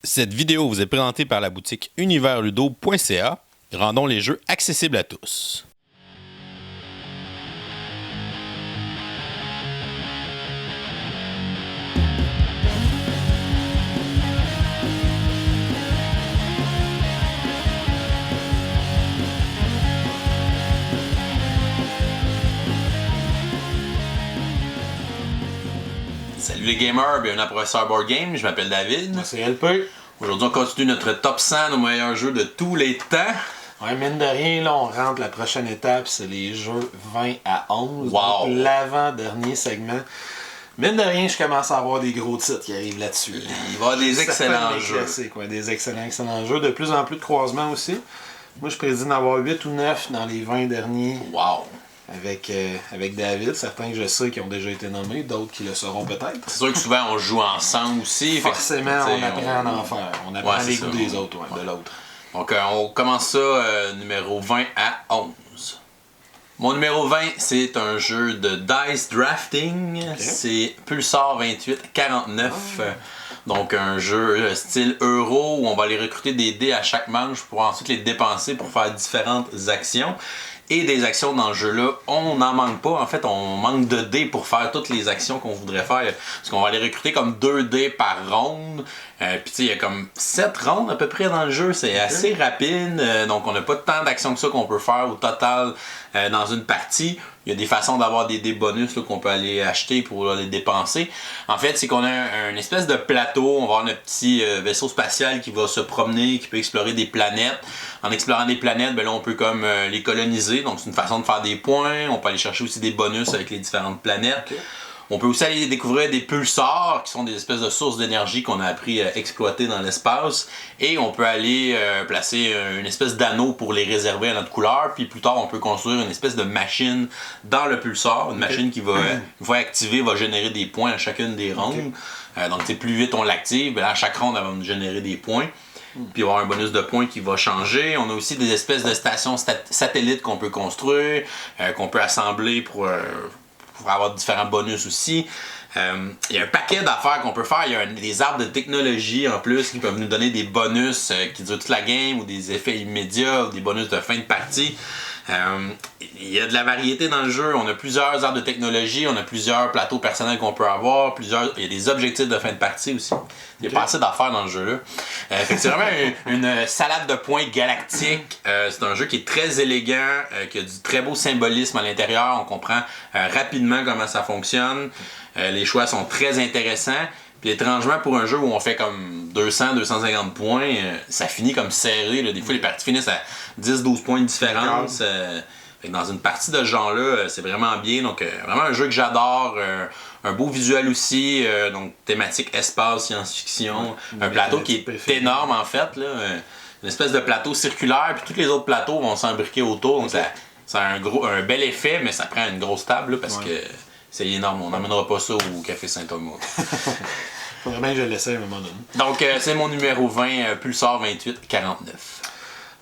Cette vidéo vous est présentée par la boutique universludo.ca. Rendons les jeux accessibles à tous. Salut les gamers, bienvenue à Professeur Board Game, je m'appelle David. Moi c'est LP. Aujourd'hui on continue notre top 100 nos meilleurs jeux de tous les temps. Ouais, mine de rien, là on rentre la prochaine étape, c'est les jeux 20 à 11. Wow. Donc l'avant-dernier segment. Mine de rien, je commence à avoir des gros titres qui arrivent là-dessus. Il va y avoir des excellents jeux. Des excellents jeux. De plus en plus de croisements aussi. Moi je prédis d'en avoir 8 ou 9 dans les 20 derniers. Wow! Avec David, certains que je sais qui ont déjà été nommés, d'autres qui le seront peut-être. C'est sûr que souvent on joue ensemble aussi. Forcément, on apprend à en faire. On apprend les goûts des autres, de l'autre. Donc on commence ça numéro 20 à 11. Mon numéro 20, c'est un jeu de dice drafting. Okay. C'est Pulsar 2849. Donc un jeu style euro où on va aller recruter des dés à chaque manche pour ensuite les dépenser pour faire différentes actions. Et des actions dans ce jeu-là, on n'en manque pas. En fait, on manque de dés pour faire toutes les actions qu'on voudrait faire. Parce qu'on va les recruter comme 2 dés par ronde. Puis tu sais, il y a comme 7 rondes à peu près dans le jeu. C'est assez rapide. Donc on n'a pas tant d'actions que ça qu'on peut faire au total dans une partie. Il y a des façons d'avoir des dés bonus qu'on peut aller acheter pour les dépenser. En fait, c'est qu'on a une espèce de plateau. On va avoir notre petit vaisseau spatial qui va se promener, qui peut explorer des planètes. En explorant des planètes, ben là, on peut comme les coloniser. Donc, c'est une façon de faire des points. On peut aller chercher aussi des bonus avec les différentes planètes. Okay. On peut aussi aller découvrir des pulsars, qui sont des espèces de sources d'énergie qu'on a appris à exploiter dans l'espace. Et on peut aller placer une espèce d'anneau pour les réserver à notre couleur. Puis plus tard, on peut construire une espèce de machine dans le pulsar. Une machine qui va, une fois activée, va générer des points à chacune des rondes. Donc, plus vite on l'active, ben là, à chaque ronde, elle va nous générer des points. Puis il va y avoir un bonus de points qui va changer. On a aussi des espèces de stations satellites qu'on peut construire, qu'on peut assembler pour avoir différents bonus aussi. Il y a un paquet d'affaires qu'on peut faire. Il y a des arbres de technologie en plus qui peuvent nous donner des bonus qui durent toute la game ou des effets immédiats ou des bonus de fin de partie. Il y a de la variété dans le jeu. On a plusieurs arbres de technologie, on a plusieurs plateaux personnels qu'on peut avoir, il y a des objectifs de fin de partie aussi. Il y a pas assez d'affaires dans le jeu-là. C'est vraiment une salade de points galactique. C'est un jeu qui est très élégant, qui a du très beau symbolisme à l'intérieur. On comprend rapidement comment ça fonctionne. Les choix sont très intéressants. Puis étrangement, pour un jeu où on fait comme 200-250 points, ça finit comme serré. Là. Des fois, les parties finissent à 10-12 points de différence. Dans une partie de ce genre-là, c'est vraiment bien. Donc, vraiment un jeu que j'adore. Un beau visuel aussi. Donc, thématique espace, science-fiction. Un plateau qui est énorme, en fait. Là. Une espèce de plateau circulaire. Puis tous les autres plateaux vont s'embriquer autour. Donc, ça a un bel effet, mais ça prend une grosse table là, parce que c'est énorme. On n'emmènera pas ça au Café Saint-Thomas. Faudrait bien que je l'essaie à un moment donné. Donc, c'est mon numéro 20, Pulsar 2849.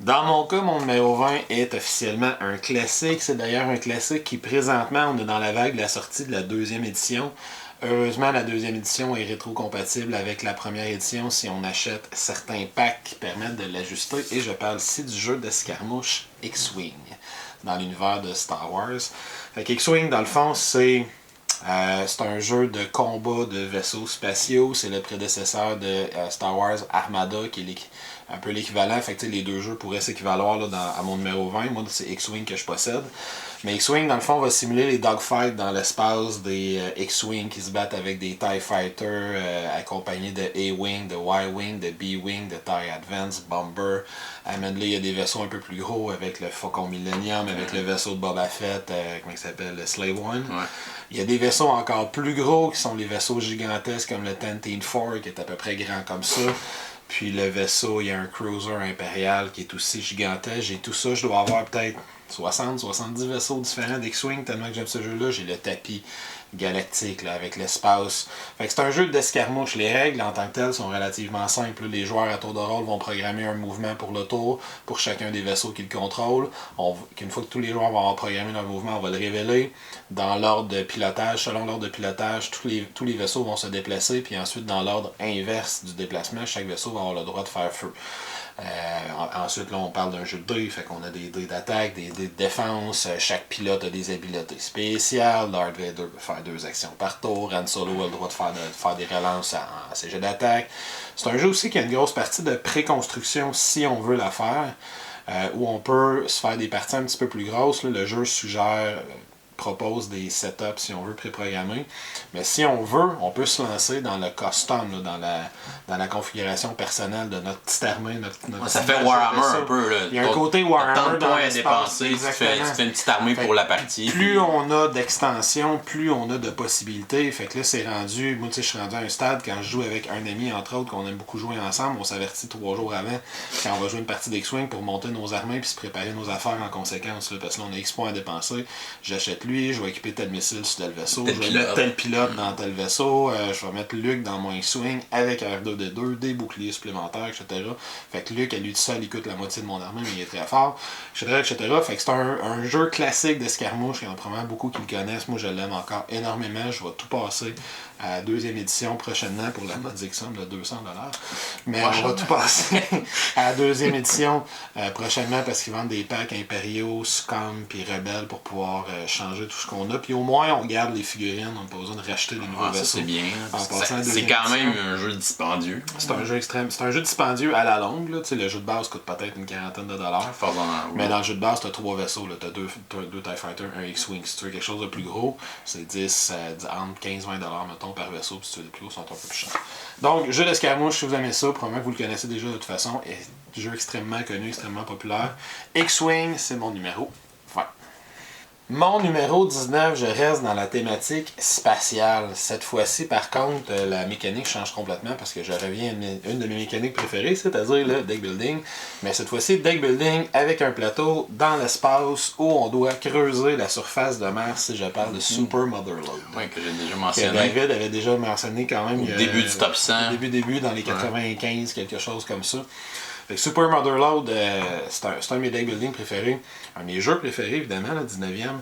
Dans mon cas, mon numéro 20 est officiellement un classique. C'est d'ailleurs un classique qui, présentement, on est dans la vague de la sortie de la 2e édition. Heureusement, la 2e édition est rétro-compatible avec la première édition si on achète certains packs qui permettent de l'ajuster. Et je parle ici du jeu d'escarmouche X-Wing dans l'univers de Star Wars. Fait X-Wing, dans le fond, c'est un jeu de combat de vaisseaux spatiaux. C'est le prédécesseur de Star Wars Armada, qui est un peu l'équivalent. Fait que les deux jeux pourraient s'équivaloir à mon numéro 20. Moi, c'est X-Wing que je possède. Mais X-Wing, dans le fond, va simuler les dogfights dans l'espace des X-Wing qui se battent avec des TIE Fighters accompagnés de A-Wing, de Y-Wing, de B-Wing, de TIE Advance, Bomber. À Medley, il y a des vaisseaux un peu plus gros avec le Faucon Millennium, avec le vaisseau de Boba Fett, comment il s'appelle, le Slave One. Ouais. Il y a des vaisseaux encore plus gros qui sont les vaisseaux gigantesques comme le Tantive qui est à peu près grand comme ça. Puis le vaisseau, il y a un cruiser impérial qui est aussi gigantesque. J'ai tout ça, je dois avoir peut-être 60-70 vaisseaux différents d'X-Wing, tellement que j'aime ce jeu-là. J'ai le tapis galactique là, avec l'espace. Fait que c'est un jeu d'escarmouche. Les règles en tant que telles sont relativement simples. Les joueurs à tour de rôle vont programmer un mouvement pour le tour pour chacun des vaisseaux qu'ils contrôlent. Une fois que tous les joueurs vont avoir programmé leur mouvement, on va le révéler. Dans l'ordre de pilotage, selon l'ordre de pilotage, tous les vaisseaux vont se déplacer. Puis ensuite, dans l'ordre inverse du déplacement, chaque vaisseau va avoir le droit de faire feu. Ensuite, là, on parle d'un jeu de dés, fait qu'on a des dés d'attaque, des dés de défense, chaque pilote a des habiletés spéciales, Darth Vader peut faire 2 actions par tour, Han Solo a le droit de faire des relances à ses jets d'attaque. C'est un jeu aussi qui a une grosse partie de pré-construction si on veut la faire, où on peut se faire des parties un petit peu plus grosses. Là, le jeu suggère... propose des setups si on veut préprogrammer. Mais si on veut, on peut se lancer dans le custom, là, dans la configuration personnelle de notre petite armée. Ça fait Warhammer un peu. Là. Il y a un côté Warhammer dans à dépenser, tu fais une petite armée pour la partie. Plus on a d'extensions, plus on a de possibilités. Fait que là, c'est rendu... Moi, tu sais, je suis rendu à un stade quand je joue avec un ami, entre autres, qu'on aime beaucoup jouer ensemble. On s'avertit 3 jours avant quand on va jouer une partie d'X-Wing pour monter nos armées puis se préparer nos affaires en conséquence. Là, parce que là, on a X points à dépenser. J'achète lui, je vais équiper tel missile sur tel vaisseau, je vais mettre tel pilote dans tel vaisseau, je vais mettre Luke dans mon X-Wing avec R2D2, des boucliers supplémentaires, etc. Fait que Luke, à lui tout seul, il coûte la moitié de mon armée, mais il est très fort, etc. Fait que c'est un jeu classique d'escarmouche, il y en a probablement beaucoup qui le connaissent, moi je l'aime encore énormément, je vais tout passer à la 2e édition prochainement pour la modique somme de 200$. Mais on va tout passer à la 2e édition prochainement parce qu'ils vendent des packs impériaux, scum puis rebelles pour pouvoir changer tout ce qu'on a. Puis au moins on garde les figurines, on n'a pas besoin de racheter les nouveaux vaisseaux. C'est bien. C'est quand même un jeu dispendieux. C'est un jeu extrême. C'est un jeu dispendieux à la longue. Là. Le jeu de base coûte peut-être une quarantaine de dollars. Mais dans le jeu de base, tu as 3 vaisseaux. Tu as 2 TIE Fighter, un X-Wing. Si tu veux quelque chose de plus gros, c'est 10, entre 15-20$, mettons, par vaisseau. Puis si tu veux des plus gros, sont un peu plus chers. Donc, jeu d'escarmouche, si vous aimez ça, probablement que vous le connaissez déjà de toute façon. Et jeu extrêmement connu, extrêmement populaire. X-Wing, c'est mon numéro 20. Mon numéro 19, je reste dans la thématique spatiale. Cette fois-ci, par contre, la mécanique change complètement parce que je reviens à une de mes mécaniques préférées, c'est-à-dire le deck building. Mais cette fois-ci, deck building avec un plateau dans l'espace où on doit creuser la surface de mer si je parle de Super Motherload. Oui, que j'ai déjà mentionné. Que David avait déjà mentionné quand même. Au début du top 100. Au début, dans les 95, quelque chose comme ça. Fait que Super Motherload, c'est un de mes deck building préférés. Un de mes jeux préférés, évidemment, le 19e.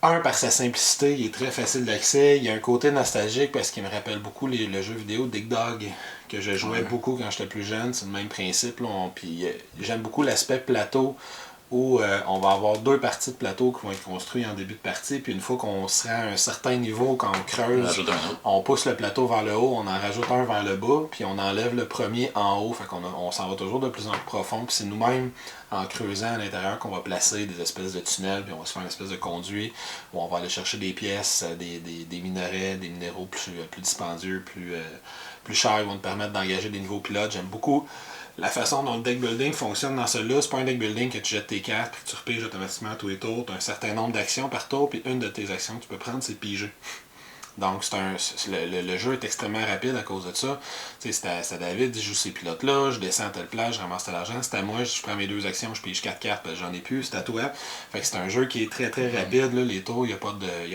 Par sa simplicité, il est très facile d'accès. Il y a un côté nostalgique parce qu'il me rappelle beaucoup le jeu vidéo Dig Dog que je jouais beaucoup quand j'étais plus jeune. C'est le même principe. Là. Puis j'aime beaucoup l'aspect plateau où on va avoir 2 parties de plateau qui vont être construites en début de partie, puis une fois qu'on sera à un certain niveau, quand on creuse, on pousse le plateau vers le haut, on en rajoute un vers le bas, puis on enlève le premier en haut, fait qu'on s'en va toujours de plus en plus profond, puis c'est nous-mêmes, en creusant à l'intérieur, qu'on va placer des espèces de tunnels, puis on va se faire une espèce de conduit, où on va aller chercher des pièces, des minerais, des minéraux plus dispendieux, plus chers, qui vont nous permettre d'engager des nouveaux pilotes. J'aime beaucoup la façon dont le deck building fonctionne dans celui-là. C'est pas un deck building que tu jettes tes cartes puis que tu repiges automatiquement tous les tours. Tu as un certain nombre d'actions par tour, puis une de tes actions que tu peux prendre, c'est piger. Donc le jeu est extrêmement rapide à cause de ça. C'est à David, je joue ces pilotes-là, je descends à telle place, je ramasse tel argent. C'est à moi, je prends mes 2 actions, je pige 4 cartes parce que j'en ai plus, c'est à toi. Fait que c'est un jeu qui est très très rapide. Là. Les tours, il n'y a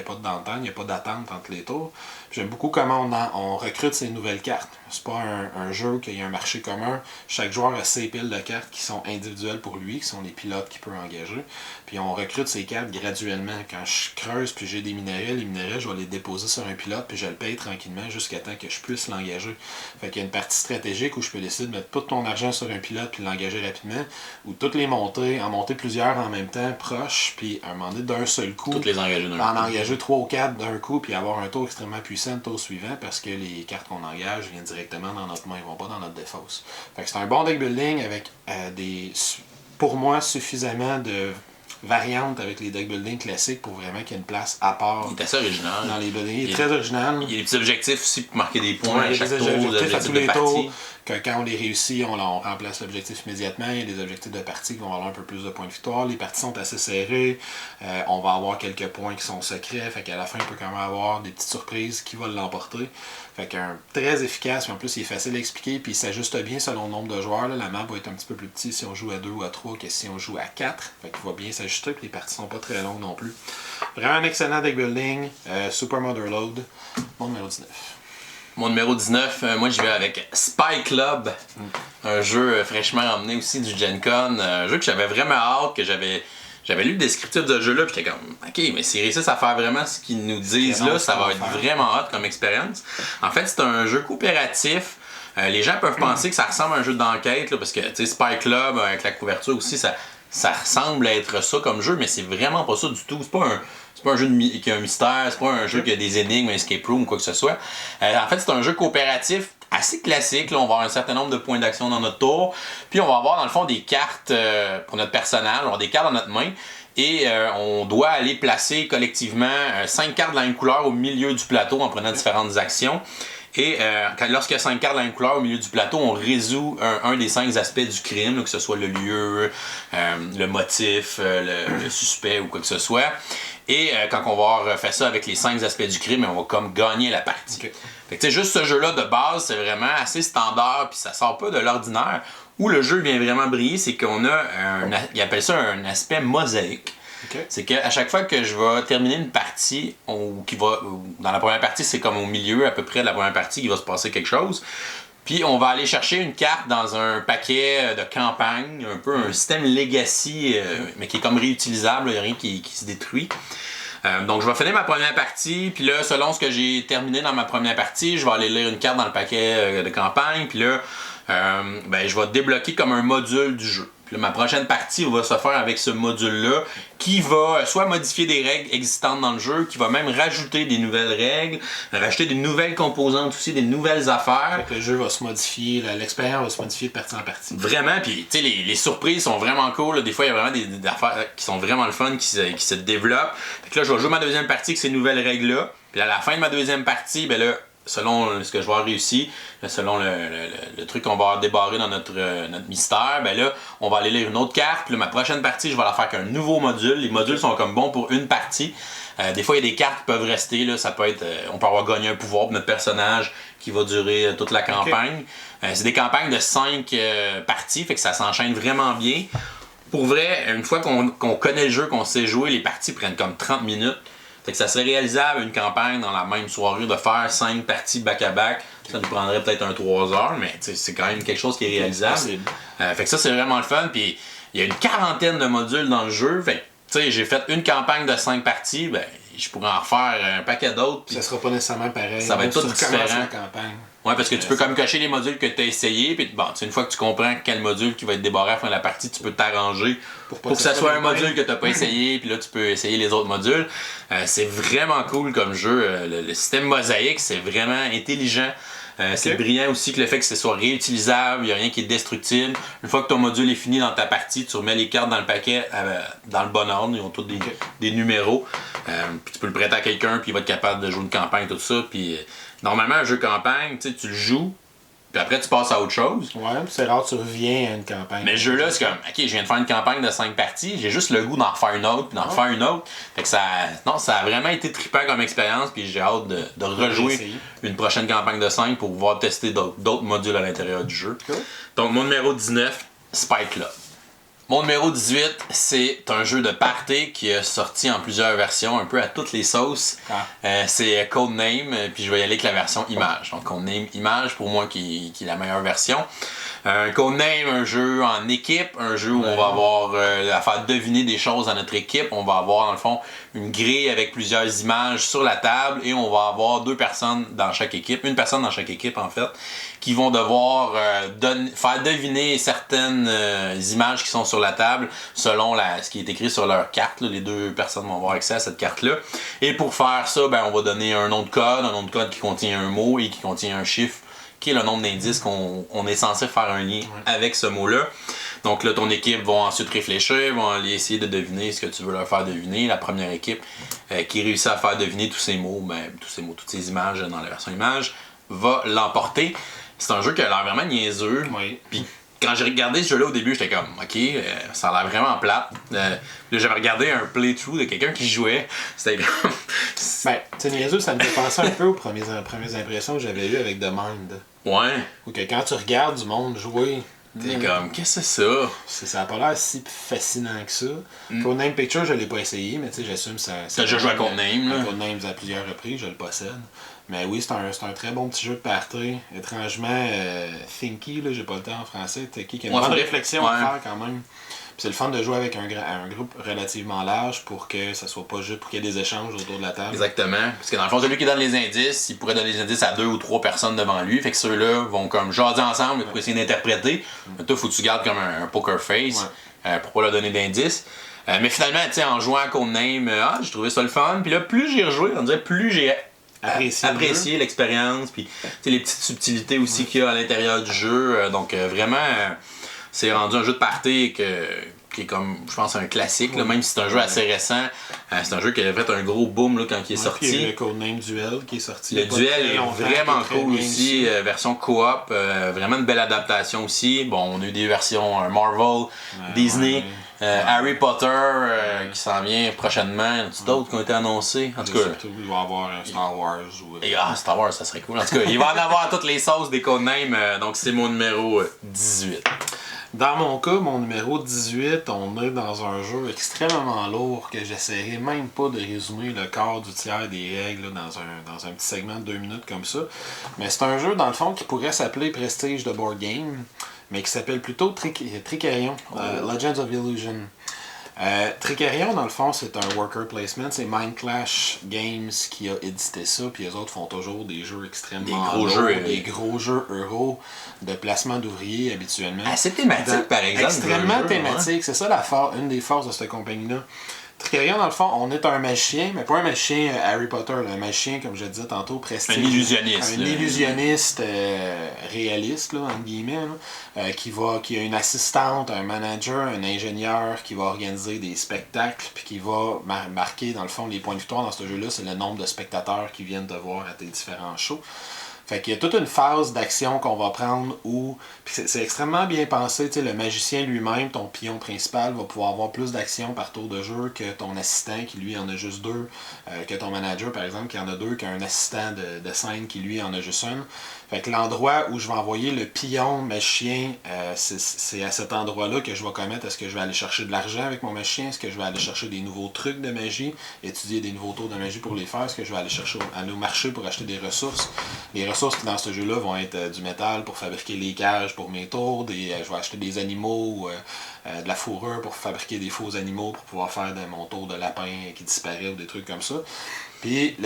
pas d'entente, il n'y a pas d'attente entre les tours. J'aime beaucoup comment on recrute ces nouvelles cartes. C'est pas un jeu qu'il y a un marché commun. Chaque joueur a ses piles de cartes qui sont individuelles pour lui, qui sont les pilotes qu'il peut engager. Puis on recrute ces cartes graduellement. Quand je creuse puis j'ai des minéraux, les minéraux, je vais les déposer sur un pilote puis je le paye tranquillement jusqu'à temps que je puisse l'engager. Fait qu'il y a une partie stratégique où je peux décider de mettre tout ton argent sur un pilote puis l'engager rapidement, ou toutes les monter, en monter plusieurs en même temps, proches, puis à un moment donné d'un seul coup, toutes les engager d'un coup. En engager 3 ou 4 d'un coup, puis avoir un tour extrêmement puissant le tour suivant, parce que les cartes qu'on engage viennent directement dans notre main, ils vont pas dans notre défausse. Fait que c'est un bon deck building avec pour moi, suffisamment de variantes avec les deck building classiques pour vraiment qu'il y ait une place à part. Il est assez original. Dans les buildings. Il est très original. Il y a des petits objectifs aussi pour marquer des points à chaque tour. Des objectifs à tous les tours. que quand on les réussit, on remplace l'objectif immédiatement. Il y a des objectifs de partie qui vont avoir un peu plus de points de victoire. Les parties sont assez serrées. On va avoir quelques points qui sont secrets. Fait qu'à la fin, il peut quand même avoir des petites surprises qui vont l'emporter. Fait qu'un très efficace, puis en plus il est facile à expliquer, puis il s'ajuste bien selon le nombre de joueurs. Là. La map va être un petit peu plus petite si on joue à 2 ou à 3 que si on joue à 4. Fait qu'il va bien s'ajuster, puis les parties sont pas très longues non plus. Vraiment un excellent deck building, super motherload. Mon numéro 19. Mon numéro 19, moi j'y vais avec Spy Club, un jeu fraîchement emmené aussi du Gen Con, un jeu que j'avais vraiment hâte, que j'avais lu le descriptif de ce jeu-là, puis j'étais comme, ok, mais s'ils réussissent à faire vraiment ce qu'ils nous disent là, ça va être vraiment hot comme expérience. En fait, c'est un jeu coopératif. Les gens peuvent penser que ça ressemble à un jeu d'enquête, là, parce que, tu sais, Spy Club, avec la couverture aussi, ça ressemble à être ça comme jeu, mais c'est vraiment pas ça du tout. C'est pas un jeu qui a un mystère, c'est pas un jeu qui a des énigmes, un escape room ou quoi que ce soit. En fait, c'est un jeu coopératif assez classique. Là, on va avoir un certain nombre de points d'action dans notre tour. Puis on va avoir dans le fond des cartes pour notre personnage, on va avoir des cartes dans notre main. Et on doit aller placer collectivement 5 cartes de la même couleur au milieu du plateau en prenant différentes actions. Et lorsqu'il y a 5 cartes de la même couleur au milieu du plateau, on résout un des 5 aspects du crime, là, que ce soit le lieu, le motif, le suspect ou quoi que ce soit. Et quand on va avoir fait ça avec les 5 aspects du crime, on va comme gagner la partie. Okay. Fait que juste ce jeu-là de base, c'est vraiment assez standard, puis ça sort pas de l'ordinaire. Où le jeu vient vraiment briller, c'est qu'on a il appelle ça un aspect mosaïque. Okay. C'est qu'à chaque fois que je vais terminer une partie, dans la première partie, c'est comme au milieu à peu près de la première partie qu'il va se passer quelque chose. Puis on va aller chercher une carte dans un paquet de campagne, un peu un système legacy, mais qui est comme réutilisable, il n'y a rien qui se détruit. Donc je vais finir ma première partie, puis là, selon ce que j'ai terminé dans ma première partie, je vais aller lire une carte dans le paquet de campagne, puis là, je vais débloquer comme un module du jeu. Puis là, ma prochaine partie va se faire avec ce module-là qui va soit modifier des règles existantes dans le jeu, qui va même rajouter des nouvelles règles, rajouter des nouvelles composantes aussi, des nouvelles affaires. Fait que le jeu va se modifier, l'expérience va se modifier de partie en partie. Vraiment, puis tu sais, les surprises sont vraiment cool. Là. Des fois, il y a vraiment des affaires qui sont vraiment le fun, qui se développent. Fait que là, je vais jouer ma deuxième partie avec ces nouvelles règles-là. Puis à la fin de ma deuxième partie, ben là, selon ce que je vais avoir réussi, selon le truc qu'on va avoir débarré dans notre mystère, ben là, on va aller lire une autre carte. Puis là, ma prochaine partie, je vais la faire avec un nouveau module. Les modules sont comme bons pour une partie. Des fois, il y a des cartes qui peuvent rester. Là, ça peut être, on peut avoir gagné un pouvoir pour notre personnage qui va durer toute la campagne. Okay. C'est des campagnes de 5 parties, fait que ça s'enchaîne vraiment bien. Pour vrai, une fois qu'on connaît le jeu, qu'on sait jouer, les parties prennent comme 30 minutes. Fait que ça serait réalisable une campagne dans la même soirée de faire 5 parties back-à-back. Ça nous prendrait peut-être un 3 heures, mais c'est quand même quelque chose qui est réalisable. Fait que ça, c'est vraiment le fun. Puis il y a une quarantaine de modules dans le jeu. Fait que j'ai fait une campagne de 5 parties. Ben, je pourrais en refaire un paquet d'autres. Ça sera pas nécessairement pareil. Ça va être tout différent. La campagne. Ouais, parce que tu peux comme cocher les modules que tu as essayés, puis bon, une fois que tu comprends quel module qui va être débarré à la fin de la partie, tu peux t'arranger pour que ça soit un module que tu n'as pas essayé, puis là tu peux essayer les autres modules. C'est vraiment cool comme jeu. Le système mosaïque, c'est vraiment intelligent. C'est brillant aussi que le fait que ce soit réutilisable, il n'y a rien qui est destructible. Une fois que ton module est fini dans ta partie, tu remets les cartes dans le paquet dans le bon ordre, ils ont tous des numéros. Puis tu peux le prêter à quelqu'un, puis il va être capable de jouer une campagne, tout ça. Puis normalement, un jeu campagne, tu le joues, puis après tu passes à autre chose. Ouais, c'est rare que tu reviens à une campagne. Mais le jeu là, c'est comme, ok, je viens de faire une campagne de 5 parties, j'ai juste le goût d'en refaire une autre, puis d'en refaire une autre. Fait que ça a vraiment été trippant comme expérience, puis j'ai hâte de rejouer une prochaine campagne de 5 pour pouvoir tester d'autres modules à l'intérieur du jeu. Cool. Donc mon numéro 19, Spy Club. Mon numéro 18, c'est un jeu de party qui est sorti en plusieurs versions, un peu à toutes les sauces. C'est Codename, puis je vais y aller avec la version image. Donc Codename image pour moi qui est la meilleure version. Codename, un jeu en équipe, un jeu où on va avoir à faire deviner des choses à notre équipe. On va avoir dans le fond une grille avec plusieurs images sur la table et on va avoir 2 personnes dans chaque équipe, une personne dans chaque équipe en fait, qui vont devoir faire deviner certaines images qui sont sur la table selon ce qui est écrit sur leur carte. Là. Les 2 personnes vont avoir accès à cette carte-là. Et pour faire ça, on va donner un nom de code qui contient un mot et qui contient un chiffre, qui est le nombre d'indices qu'on est censé faire un lien avec ce mot-là. Donc là, ton équipe va ensuite réfléchir, vont aller essayer de deviner ce que tu veux leur faire deviner. La première équipe qui réussit à faire deviner tous ces mots, toutes ces images dans la version image, va l'emporter. c'est un jeu qui a l'air vraiment niaiseux. Oui. Puis quand j'ai regardé ce jeu-là au début, j'étais comme, ok, ça a l'air vraiment plate. Là, j'avais regardé un playthrough de quelqu'un qui jouait. C'était comme. Ben, tu sais, niaiseux, ça me fait penser un peu aux premières impressions que j'avais eues avec The Mind. Ouais. Ou que quand tu regardes du monde jouer, T'es comme, qu'est-ce que c'est ça? ça n'a pas l'air si fascinant que ça. Codename Picture, je l'ai pas essayé, mais tu sais, j'assume ça. T'as déjà joué à Codename, là? Codename à plusieurs reprises, je le possède. Mais oui, c'est un très bon petit jeu de party. Étrangement, thinky, là, j'ai pas le temps en français. Qui a une bonne réflexion à faire quand même. Puis c'est le fun de jouer avec un groupe relativement large pour que ça soit pas juste pour qu'il y ait des échanges autour de la table. Exactement. Parce que dans le fond, celui qui donne les indices, il pourrait donner les indices à 2 ou 3 personnes devant lui. Fait que ceux-là vont comme jaser ensemble pour essayer d'interpréter. Mais toi, faut que tu gardes comme un poker face pour pas leur donner d'indices. Mais finalement, tu sais, en jouant à Codename, j'ai trouvé ça le fun. Puis là, plus j'ai rejoué, on dirait plus j'ai apprécié l'expérience. Puis les petites subtilités aussi qu'il y a à l'intérieur du jeu. Donc vraiment, c'est rendu un jeu de party qui est comme, je pense, un classique, là, même si c'est un jeu assez récent. C'est un jeu qui a fait un gros boom là, quand il est sorti. Il y a le Codename Duel qui est sorti. Le Duel est vraiment cool aussi, version coop, vraiment une belle adaptation aussi. Bon, on a eu des versions Marvel, Disney, Harry Potter qui s'en vient prochainement. Il y en a d'autres qui ont été annoncés. En tout cas, surtout, il va y avoir un Star Wars. Star Wars, ça serait cool. En tout cas, il va en avoir toutes les sauces des Codenames, donc c'est mon numéro 18. Dans mon cas, mon numéro 18, on est dans un jeu extrêmement lourd que j'essaierai même pas de résumer le quart du tiers des règles là, dans un petit segment de 2 minutes comme ça. Mais c'est un jeu, dans le fond, qui pourrait s'appeler Prestige de Board Game, mais qui s'appelle plutôt Tricarion, Legends of Illusion. Tricarion, dans le fond, c'est un worker placement. C'est Mind Clash Games qui a édité ça. Puis les autres font toujours des jeux extrêmement des gros jeux euros de placement d'ouvriers habituellement. Assez thématique, par exemple. Extrêmement thématique. C'est ça une des forces de cette compagnie-là. Tricarion, dans le fond, on est un magicien, mais pas un magicien Harry Potter, là, un magicien, comme je disais tantôt, prestige. Un illusionniste. Un illusionniste réaliste, là, entre guillemets, là, qui a une assistante, un manager, un ingénieur qui va organiser des spectacles, puis qui va marquer, dans le fond, les points de victoire dans ce jeu-là, c'est le nombre de spectateurs qui viennent te voir à tes différents shows. Fait qu'il y a toute une phase d'action qu'on va prendre où c'est extrêmement bien pensé. Le magicien lui-même, ton pion principal, va pouvoir avoir plus d'action par tour de jeu que ton assistant qui lui en a juste 2, que ton manager par exemple qui en a 2, qu'un assistant de scène qui lui en a juste une. Fait que l'endroit où je vais envoyer le pion magicien, c'est à cet endroit-là que je vais commettre. Est-ce que je vais aller chercher de l'argent avec mon magicien? Est-ce que je vais aller chercher des nouveaux trucs de magie? Étudier des nouveaux tours de magie pour les faire? Est-ce que je vais aller au marché pour acheter des ressources? Les ressources dans ce jeu-là vont être du métal pour fabriquer les cages pour mes tours. Je vais acheter des animaux, de la fourrure pour fabriquer des faux animaux pour pouvoir faire mon tour de lapin qui disparaît ou des trucs comme ça. Puis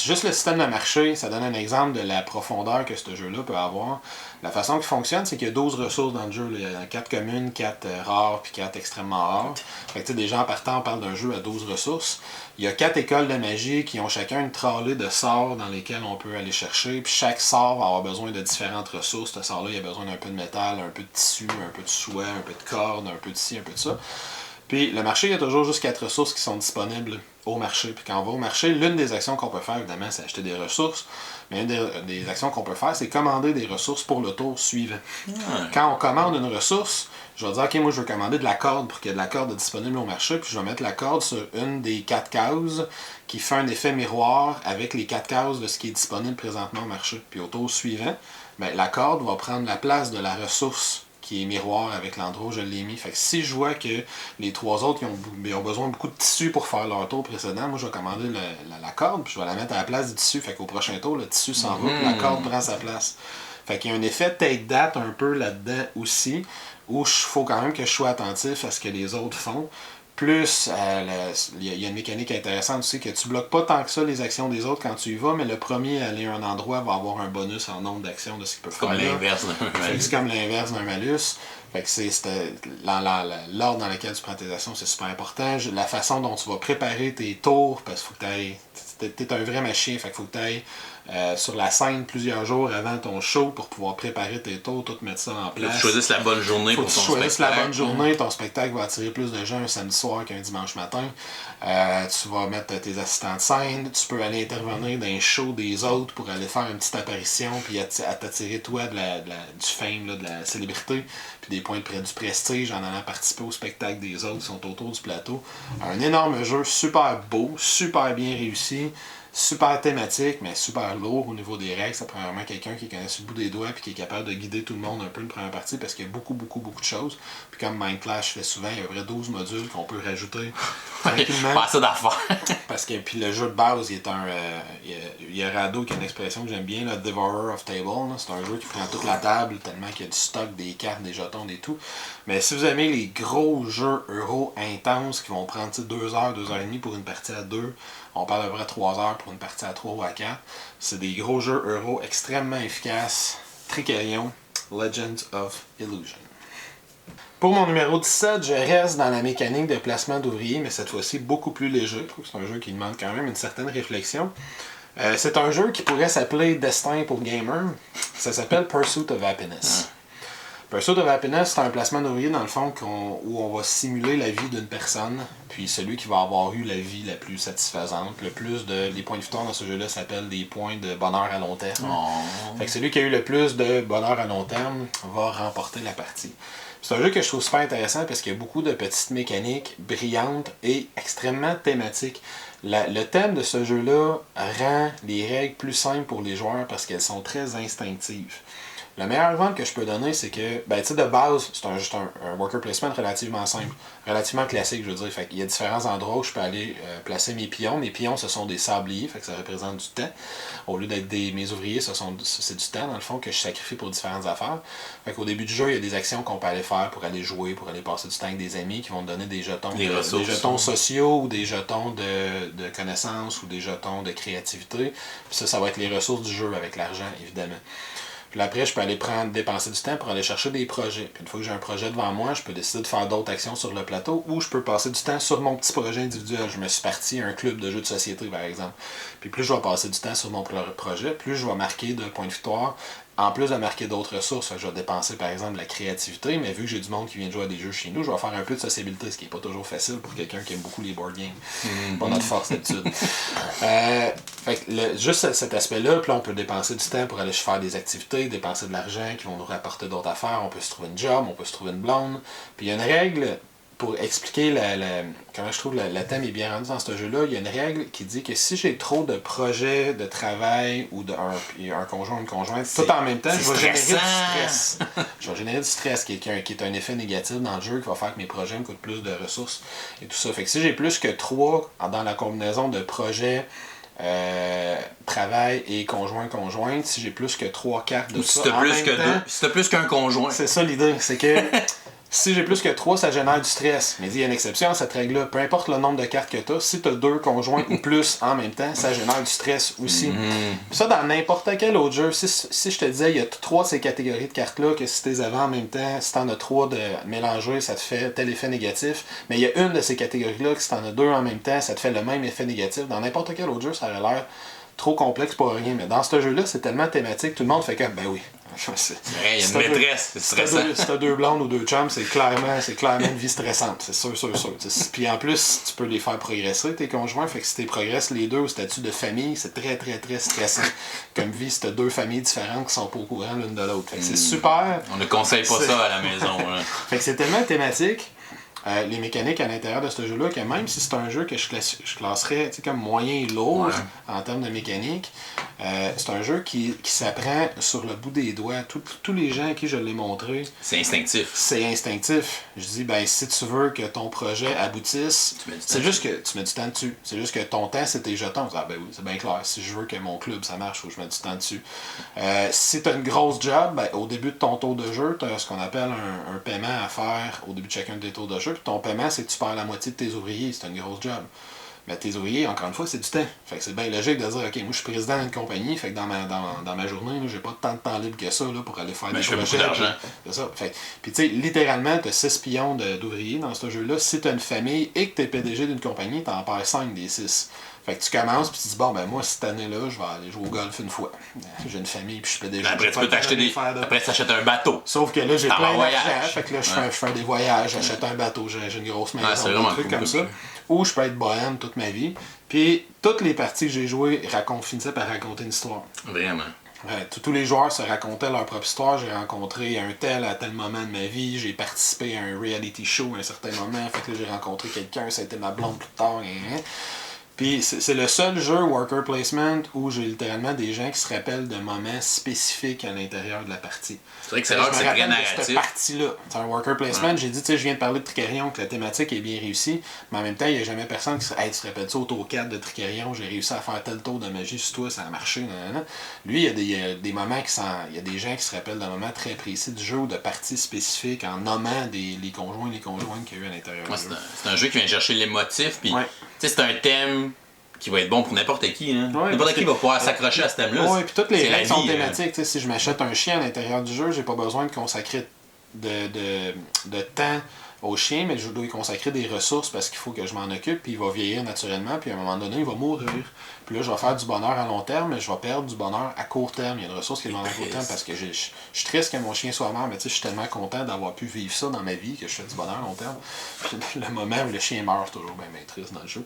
juste le système de marché, ça donne un exemple de la profondeur que ce jeu-là peut avoir. La façon qu'il fonctionne, c'est qu'il y a 12 ressources dans le jeu. Il y a 4 communes, 4 rares, puis 4 extrêmement rares. Fait que des gens partant, on parle d'un jeu à 12 ressources. Il y a 4 écoles de magie qui ont chacun une tralée de sorts dans lesquels on peut aller chercher. Puis chaque sort va avoir besoin de différentes ressources. Ce sort-là, il y a besoin d'un peu de métal, un peu de tissu, un peu de soie, un peu de corde, un peu de ci, un peu de ça. Puis le marché, il y a toujours juste 4 ressources qui sont disponibles au marché. Puis quand on va au marché, l'une des actions qu'on peut faire, évidemment, c'est acheter des ressources. Mais une des actions qu'on peut faire, c'est commander des ressources pour le tour suivant. Quand on commande une ressource, je vais dire, OK, moi, je veux commander de la corde pour qu'il y ait de la corde disponible au marché. Puis je vais mettre la corde sur une des 4 cases qui fait un effet miroir avec les 4 cases de ce qui est disponible présentement au marché. Puis au tour suivant, ben, la corde va prendre la place de la ressource qui est miroir avec l'endroit où je l'ai mis. Fait que si je vois que les 3 autres ils ont besoin de beaucoup de tissu pour faire leur tour précédent, moi je vais commander la corde, puis je vais la mettre à la place du tissu. Fait qu'au prochain tour, le tissu s'en va, puis la corde prend sa place. Fait qu'il y a un effet take-date un peu là-dedans aussi, où il faut quand même que je sois attentif à ce que les autres font. Plus, il y a une mécanique intéressante aussi, que tu bloques pas tant que ça les actions des autres quand tu y vas, mais le premier à aller à un endroit va avoir un bonus en nombre d'actions de ce qu'il peut faire. Comme l'inverse d'un malus. C'est comme l'inverse d'un malus. Fait que l'ordre dans lequel tu prends tes actions, c'est super important. La façon dont tu vas préparer tes tours, parce qu'il faut que tu t'es un vrai machin, fait qu'il faut que tu ailles sur la scène plusieurs jours avant ton show pour pouvoir préparer tes tours, tout mettre ça en place. Faut que tu choisisses la bonne journée pour ton spectacle. Faut que tu choisisses la bonne journée, ton spectacle va attirer plus de gens un samedi soir qu'un dimanche matin. Tu vas mettre tes assistants de scène, tu peux aller intervenir dans un show des autres pour aller faire une petite apparition puis à t'attirer toi du fame, là, de la célébrité, puis des points du prestige en allant participer au spectacle des autres qui sont autour du plateau. Un énorme jeu, super beau, super bien réussi. Super thématique, mais super lourd au niveau des règles. Ça prend vraiment quelqu'un qui connaît sur le bout des doigts et qui est capable de guider tout le monde un peu une première partie parce qu'il y a beaucoup de choses. Puis comme Mind Clash fait souvent, il y a à peu près 12 modules qu'on peut rajouter tranquillement. Pas ça d'affaires. Parce que puis le jeu de base, il y a Rado qui a une expression que j'aime bien, le Devourer of Table. C'est un jeu qui prend toute la table tellement qu'il y a du stock, des cartes, des jetons, des tout. Mais si vous aimez les gros jeux euro intenses qui vont prendre 2 heures, 2 heures et demie pour une partie à 2, on parle à peu près 3 heures pour une partie à 3 ou à 4. C'est des gros jeux euro extrêmement efficaces. Tricarion, Legends of Illusion. Pour mon numéro 17, je reste dans la mécanique de placement d'ouvriers, mais cette fois-ci beaucoup plus léger. Je trouve que c'est un jeu qui demande quand même une certaine réflexion. C'est un jeu qui pourrait s'appeler Destin pour Gamer. Ça s'appelle Pursuit of Happiness. Pursuit of Happiness, c'est un placement d'ouvrier dans le fond où on va simuler la vie d'une personne, puis celui qui va avoir eu la vie la plus satisfaisante, les points de victoire dans ce jeu-là s'appellent des points de bonheur à long terme. Fait que celui qui a eu le plus de bonheur à long terme va remporter la partie. C'est un jeu que je trouve super intéressant parce qu'il y a beaucoup de petites mécaniques brillantes et extrêmement thématiques. Le thème de ce jeu-là rend les règles plus simples pour les joueurs parce qu'elles sont très instinctives. Le meilleur exemple que je peux donner, c'est que, de base, c'est juste un worker placement relativement simple, relativement classique, je veux dire. Fait qu'il y a différents endroits où je peux aller placer mes pions. Mes pions, ce sont des sabliers, fait que ça représente du temps. Au lieu d'être mes ouvriers, c'est du temps, dans le fond, que je sacrifie pour différentes affaires. Fait qu'au début du jeu, il y a des actions qu'on peut aller faire pour aller jouer, pour aller passer du temps avec des amis qui vont te donner des jetons, des jetons sociaux ou des jetons de connaissances ou des jetons de créativité. Puis ça va être les ressources du jeu avec l'argent, évidemment. Puis après, je peux aller dépenser du temps pour aller chercher des projets. Puis une fois que j'ai un projet devant moi, je peux décider de faire d'autres actions sur le plateau ou je peux passer du temps sur mon petit projet individuel. Je me suis parti à un club de jeux de société, par exemple. Puis plus je vais passer du temps sur mon projet, plus je vais marquer de points de victoire. En plus de marquer d'autres ressources, je vais dépenser par exemple de la créativité, mais vu que j'ai du monde qui vient de jouer à des jeux chez nous, je vais faire un peu de sociabilité, ce qui n'est pas toujours facile pour quelqu'un qui aime beaucoup les board games. Pas notre force d'habitude. Fait que juste cet aspect-là, puis là on peut dépenser du temps pour aller faire des activités, dépenser de l'argent qui vont nous rapporter d'autres affaires, on peut se trouver une job, on peut se trouver une blonde. Puis il y a une règle pour expliquer comment je trouve le thème est bien rendu dans ce jeu-là, il y a une règle qui dit que si j'ai trop de projets de travail ou un conjoint, une conjointe, tout en même temps, je vais générer du stress. Je vais générer du stress qui est un effet négatif dans le jeu qui va faire que mes projets me coûtent plus de ressources et tout ça. Fait que si j'ai plus que 3 dans la combinaison de projets, travail et conjointe, si j'ai plus que 3 cartes de ça, en même temps, si t'as plus qu'un conjoint. C'est ça l'idée, c'est que si j'ai plus que 3, ça génère du stress. Mais il y a une exception à cette règle-là. Peu importe le nombre de cartes que tu as, si tu as 2 conjoints ou plus en même temps, ça génère du stress aussi. Ça, dans n'importe quel autre jeu, si je te disais, il y a 3 de ces catégories de cartes-là, que si tu les avais en même temps, si tu en as 3 de mélanger, ça te fait tel effet négatif. Mais il y a une de ces catégories-là, que si tu en as 2 en même temps, ça te fait le même effet négatif. Dans n'importe quel autre jeu, ça aurait l'air trop complexe pour rien. Mais dans ce jeu-là, c'est tellement thématique, tout le monde fait comme, ben oui. Il y a une maîtresse, c'est stressant. Si t'as 2 blondes ou 2 chums, c'est clairement une vie stressante, c'est sûr. Puis en plus, tu peux les faire progresser, tes conjoints, fait que si tu progresses les deux au statut de famille, c'est très stressant comme vie si t'as 2 familles différentes qui sont pas au courant l'une de l'autre. Fait que c'est super. On ne conseille pas ça à la maison. Là. Fait que c'est tellement thématique. Les mécaniques à l'intérieur de ce jeu-là, que même si c'est un jeu que je classerais comme moyen et lourd en termes de mécanique, c'est un jeu qui s'apprend sur le bout des doigts. Tous les gens à qui je l'ai montré, c'est instinctif. C'est instinctif. Je dis, si tu veux que ton projet aboutisse, c'est juste que tu mets du temps dessus. C'est juste que ton temps, c'est tes jetons. Oui, c'est bien clair. Si je veux que mon club, ça marche, il faut que je mette du temps dessus. Si tu as une grosse job, au début de ton tour de jeu, tu as ce qu'on appelle un paiement à faire au début de chacun de tes tours de jeu. Puis ton paiement, c'est que tu perds la moitié de tes ouvriers. C'est une grosse job. Mais tes ouvriers, encore une fois, c'est du temps. Fait que c'est bien logique de dire, OK, moi je suis président d'une compagnie, fait que dans ma journée, j'ai pas tant de temps libre que ça là, pour aller faire des projets. Je fais beaucoup d'argent. C'est ça. Puis tu sais, littéralement, tu as 6 pions d'ouvriers dans ce jeu-là. Si tu as une famille et que tu es PDG d'une compagnie, tu en perds 5 des 6. Fait que tu commences, puis tu dis, bon, ben moi, cette année-là, je vais aller jouer au golf une fois. J'ai une famille, puis je peux déjà... Après, tu peux t'acheter Après, tu achètes un bateau. Sauf que là, j'ai plein voyage. d'argent. Fait que là, je fais des voyages, j'achète un bateau, j'ai une grosse maison, c'est des trucs comme ça. Ou je peux être bohème toute ma vie. Puis toutes les parties que j'ai jouées finissaient par raconter une histoire. Vraiment. Tous les joueurs se racontaient leur propre histoire. J'ai rencontré un tel à tel moment de ma vie. J'ai participé à un reality show à un certain moment. Fait que là, j'ai rencontré quelqu'un. Ça a été ma blonde plus tard. Puis c'est le seul jeu worker placement où j'ai littéralement des gens qui se rappellent de moments spécifiques à l'intérieur de la partie. C'est vrai que c'est rare que c'est très narratif. Cette partie-là, c'est un worker placement. J'ai dit, tu sais, je viens de parler de Tricarion, que la thématique est bien réussie, mais en même temps, il n'y a jamais personne qui se dit, hey, tu te rappelles ça au tour 4 de Tricarion, j'ai réussi à faire tel tour de magie sur toi, ça a marché. Nanana. Lui, il y a des moments il y a des gens qui se rappellent d'un moment très précis du jeu ou de parties spécifiques en nommant les conjoints et les conjointes qu'il y a eu à l'intérieur du jeu. C'est un jeu qui vient chercher l'émotif, puis c'est un thème qui va être bon pour n'importe qui. Hein. Ouais, n'importe qui va pouvoir s'accrocher à ce thème-là. Oui, puis toutes les règles sont thématiques. Si je m'achète un chien à l'intérieur du jeu, j'ai pas besoin de consacrer de temps au chien, mais je dois y consacrer des ressources parce qu'il faut que je m'en occupe, puis il va vieillir naturellement, puis à un moment donné, il va mourir. Puis là, je vais faire du bonheur à long terme, mais je vais perdre du bonheur à court terme. Il y a une ressource qui est demandée à court terme parce que je suis triste que mon chien soit mort, mais tu sais, je suis tellement content d'avoir pu vivre ça dans ma vie que je fais du bonheur à long terme. Puis le moment où le chien meurt, toujours bien triste dans le jeu.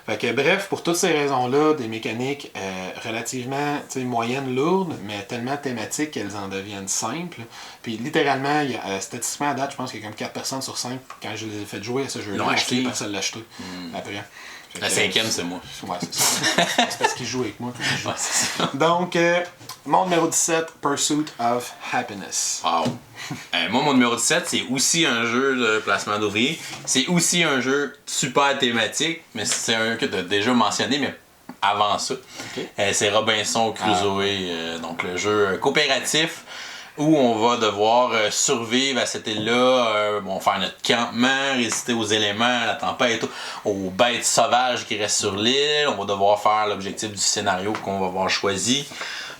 Fait que bref, pour toutes ces raisons-là, des mécaniques relativement moyennes, lourdes, mais tellement thématiques qu'elles en deviennent simples. Puis littéralement, statistiquement à date, je pense qu'il y a comme 4 personnes sur 5, quand je les ai fait jouer à ce jeu-là, personne l'a acheté après. La cinquième, c'est moi. Ouais, c'est ça. C'est parce qu'il joue avec moi. Ouais, c'est ça. Donc, mon numéro 17, Pursuit of Happiness. Wow. Moi, mon numéro 17, c'est aussi un jeu de placement d'ouvriers. C'est aussi un jeu super thématique, mais c'est un que tu as déjà mentionné, mais avant ça. Okay. C'est Robinson Crusoe, donc le jeu coopératif où on va devoir survivre à cette île-là, faire notre campement, résister aux éléments, à la tempête, aux bêtes sauvages qui restent sur l'île. On va devoir faire l'objectif du scénario qu'on va avoir choisi.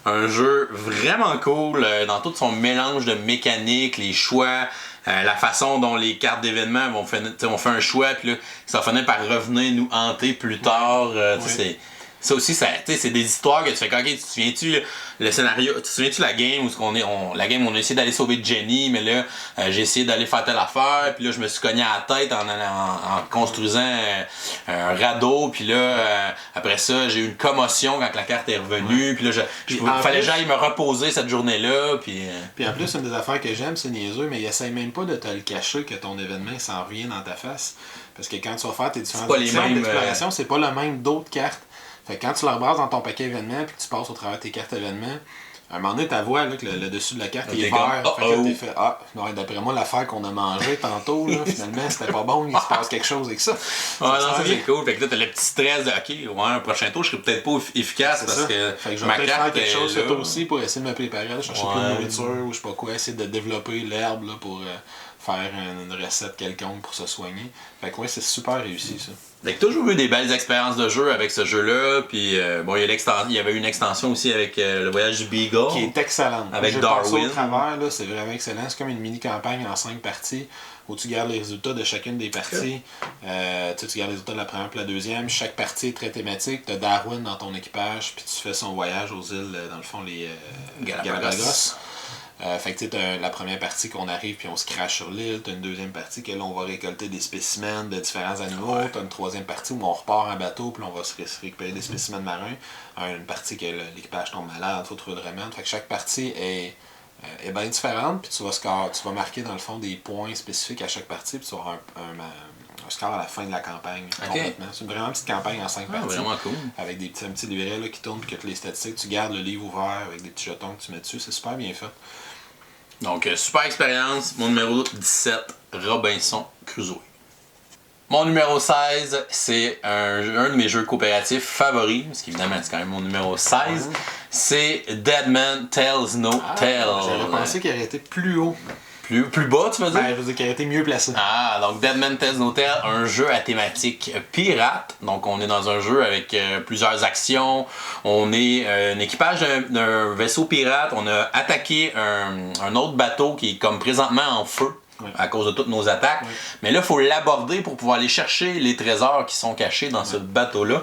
Un jeu vraiment cool dans tout son mélange de mécanique, les choix, la façon dont les cartes d'événements on fait un choix, puis là, ça finit par revenir nous hanter plus tard. Ça aussi, c'est des histoires que tu fais. Ok, tu te souviens-tu le scénario, tu te souviens-tu la game où on a essayé d'aller sauver Jenny, mais là, j'ai essayé d'aller faire telle affaire, puis là, je me suis cogné à la tête en construisant un radeau, puis là, après ça, j'ai eu une commotion quand la carte est revenue, puis là, il fallait que j'aille me reposer cette journée-là, puis en plus, une des affaires que j'aime, c'est niaiseux, mais il essaye même pas de te le cacher que ton événement s'en revient dans ta face, parce que quand tu vas faire tes différentes actions d'exploration, c'est pas le même d'autres cartes. Fait que quand tu le rebrasses dans ton paquet événement puis que tu passes au travers de tes cartes événements, à un moment donné, ta voix, là, que le dessus de la carte est vert. Fait que t'es fait, ouais, d'après moi, l'affaire qu'on a mangée tantôt, là, finalement, c'était pas bon, il se passe quelque chose avec ça. Ça c'est cool. Fait que là, t'as le petit stress de, ok, ouais, un prochain tour, je serais peut-être pas efficace parce que fait que je vais peut-être faire quelque chose cet aussi pour essayer de me préparer, de chercher plus de nourriture ou je sais pas quoi, essayer de développer l'herbe là, pour faire une recette quelconque pour se soigner. Fait que ouais, c'est super réussi ça. Fait que toujours eu des belles expériences de jeu avec ce jeu-là, puis il y avait une extension aussi avec le voyage du Beagle. Qui est excellente. Avec Darwin. Au travers, là, c'est vraiment excellent. C'est comme une mini-campagne en 5 parties où tu gardes les résultats de chacune des parties. Tu gardes les résultats de la première et la deuxième. Chaque partie est très thématique. Tu as Darwin dans ton équipage, puis tu fais son voyage aux îles, dans le fond, les Galapagos. Fait que tu sais, la première partie qu'on arrive puis on se crache sur l'île, t'as une deuxième partie que là on va récolter des spécimens de différents animaux, t'as une troisième partie où on repart en bateau puis on va se récupérer des spécimens marins, une partie que l'équipage tombe malade, faut trouver le remède. Fait que chaque partie est bien différente puis tu vas marquer dans le fond des points spécifiques à chaque partie puis tu vas avoir un score à la fin de la campagne complètement. C'est vraiment une petite campagne en 5 parties. Vraiment cool. Avec des petits livrets là, qui tournent puis que les statistiques, tu gardes le livre ouvert avec des petits jetons que tu mets dessus, c'est super bien fait. Donc, super expérience. Mon numéro 17, Robinson Crusoe. Mon numéro 16, c'est un de mes jeux coopératifs favoris, parce qu'évidemment, c'est quand même mon numéro 16. C'est Dead Man Tells No Tale. J'aurais pensé qu'il aurait été plus haut. Plus bas, tu veux dire? Ben, je veux dire qu'il aurait été mieux placé. Donc Dead Man Tells No Tale, un jeu à thématique pirate. Donc on est dans un jeu avec plusieurs actions. On est un équipage d'un vaisseau pirate. On a attaqué un autre bateau qui est comme présentement en feu. à cause de toutes nos attaques. Mais là, il faut l'aborder pour pouvoir aller chercher les trésors qui sont cachés dans ce bateau-là.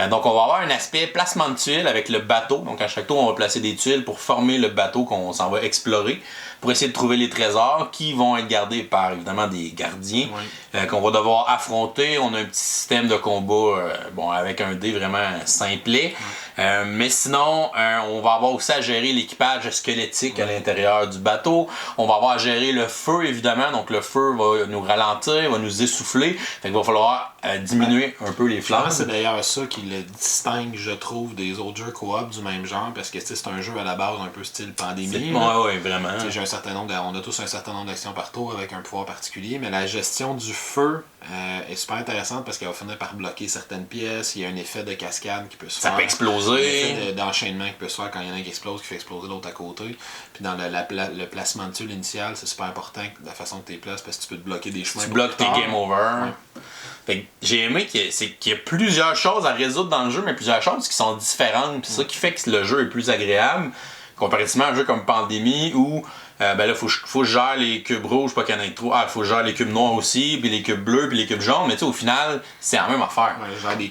Donc, on va avoir un aspect placement de tuiles avec le bateau. Donc, à chaque tour, on va placer des tuiles pour former le bateau qu'on s'en va explorer, pour essayer de trouver les trésors qui vont être gardés par, évidemment, des gardiens qu'on va devoir affronter. On a un petit système de combat avec un dé vraiment simplet. Mais sinon, on va avoir aussi à gérer l'équipage squelettique à l'intérieur du bateau. On va avoir à gérer le feu, évidemment. Donc, le feu va nous ralentir, va nous essouffler. Fait qu'il va falloir diminuer un peu les flammes. C'est d'ailleurs ça qui le distingue, je trouve, des autres jeux coop du même genre, parce que c'est un jeu à la base un peu style pandémie. Oui, vraiment. On a tous un certain nombre d'actions par tour avec un pouvoir particulier, mais la gestion du feu est super intéressante parce qu'elle va finir par bloquer certaines pièces. Il y a un effet de cascade qui peut se faire. Ça peut exploser. Un effet d'enchaînement qui peut se faire quand il y en a un qui explose, qui fait exploser l'autre à côté. Puis dans le placement de tuiles initial, c'est super important la façon que tu les places parce que tu peux te bloquer des chemins. Tu bloques tes game over. Fait que j'ai aimé qu'il y a plusieurs choses à résoudre dans le jeu, mais plusieurs choses qui sont différentes. Puis c'est ça qui fait que le jeu est plus agréable comparativement à un jeu comme Pandémie où là, faut que je gère les cubes rouges, pas qu'il y en ait trop. Faut que je gère les cubes noirs aussi, puis les cubes bleus, puis les cubes jaunes. Mais tu sais, au final, c'est la même affaire.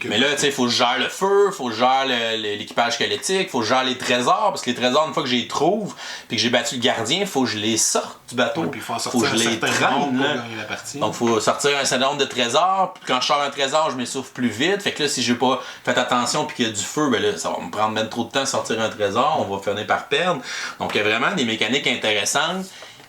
Mais là, tu sais, faut que je gère le feu, faut que je gère l'équipage squelettique, faut que je gère les trésors, parce que les trésors, une fois que je les trouve, puis que j'ai battu le gardien, faut que je les sorte du bateau. Faut que je les traîne. Donc, faut sortir un certain nombre de trésors. Puis quand je sors un trésor, je m'essouffle plus vite. Fait que là, si j'ai pas fait attention puis qu'il y a du feu, ben là, ça va me prendre même trop de temps à sortir un trésor. On va finir par perdre. Donc, il y a vraiment des mécaniques intéressantes.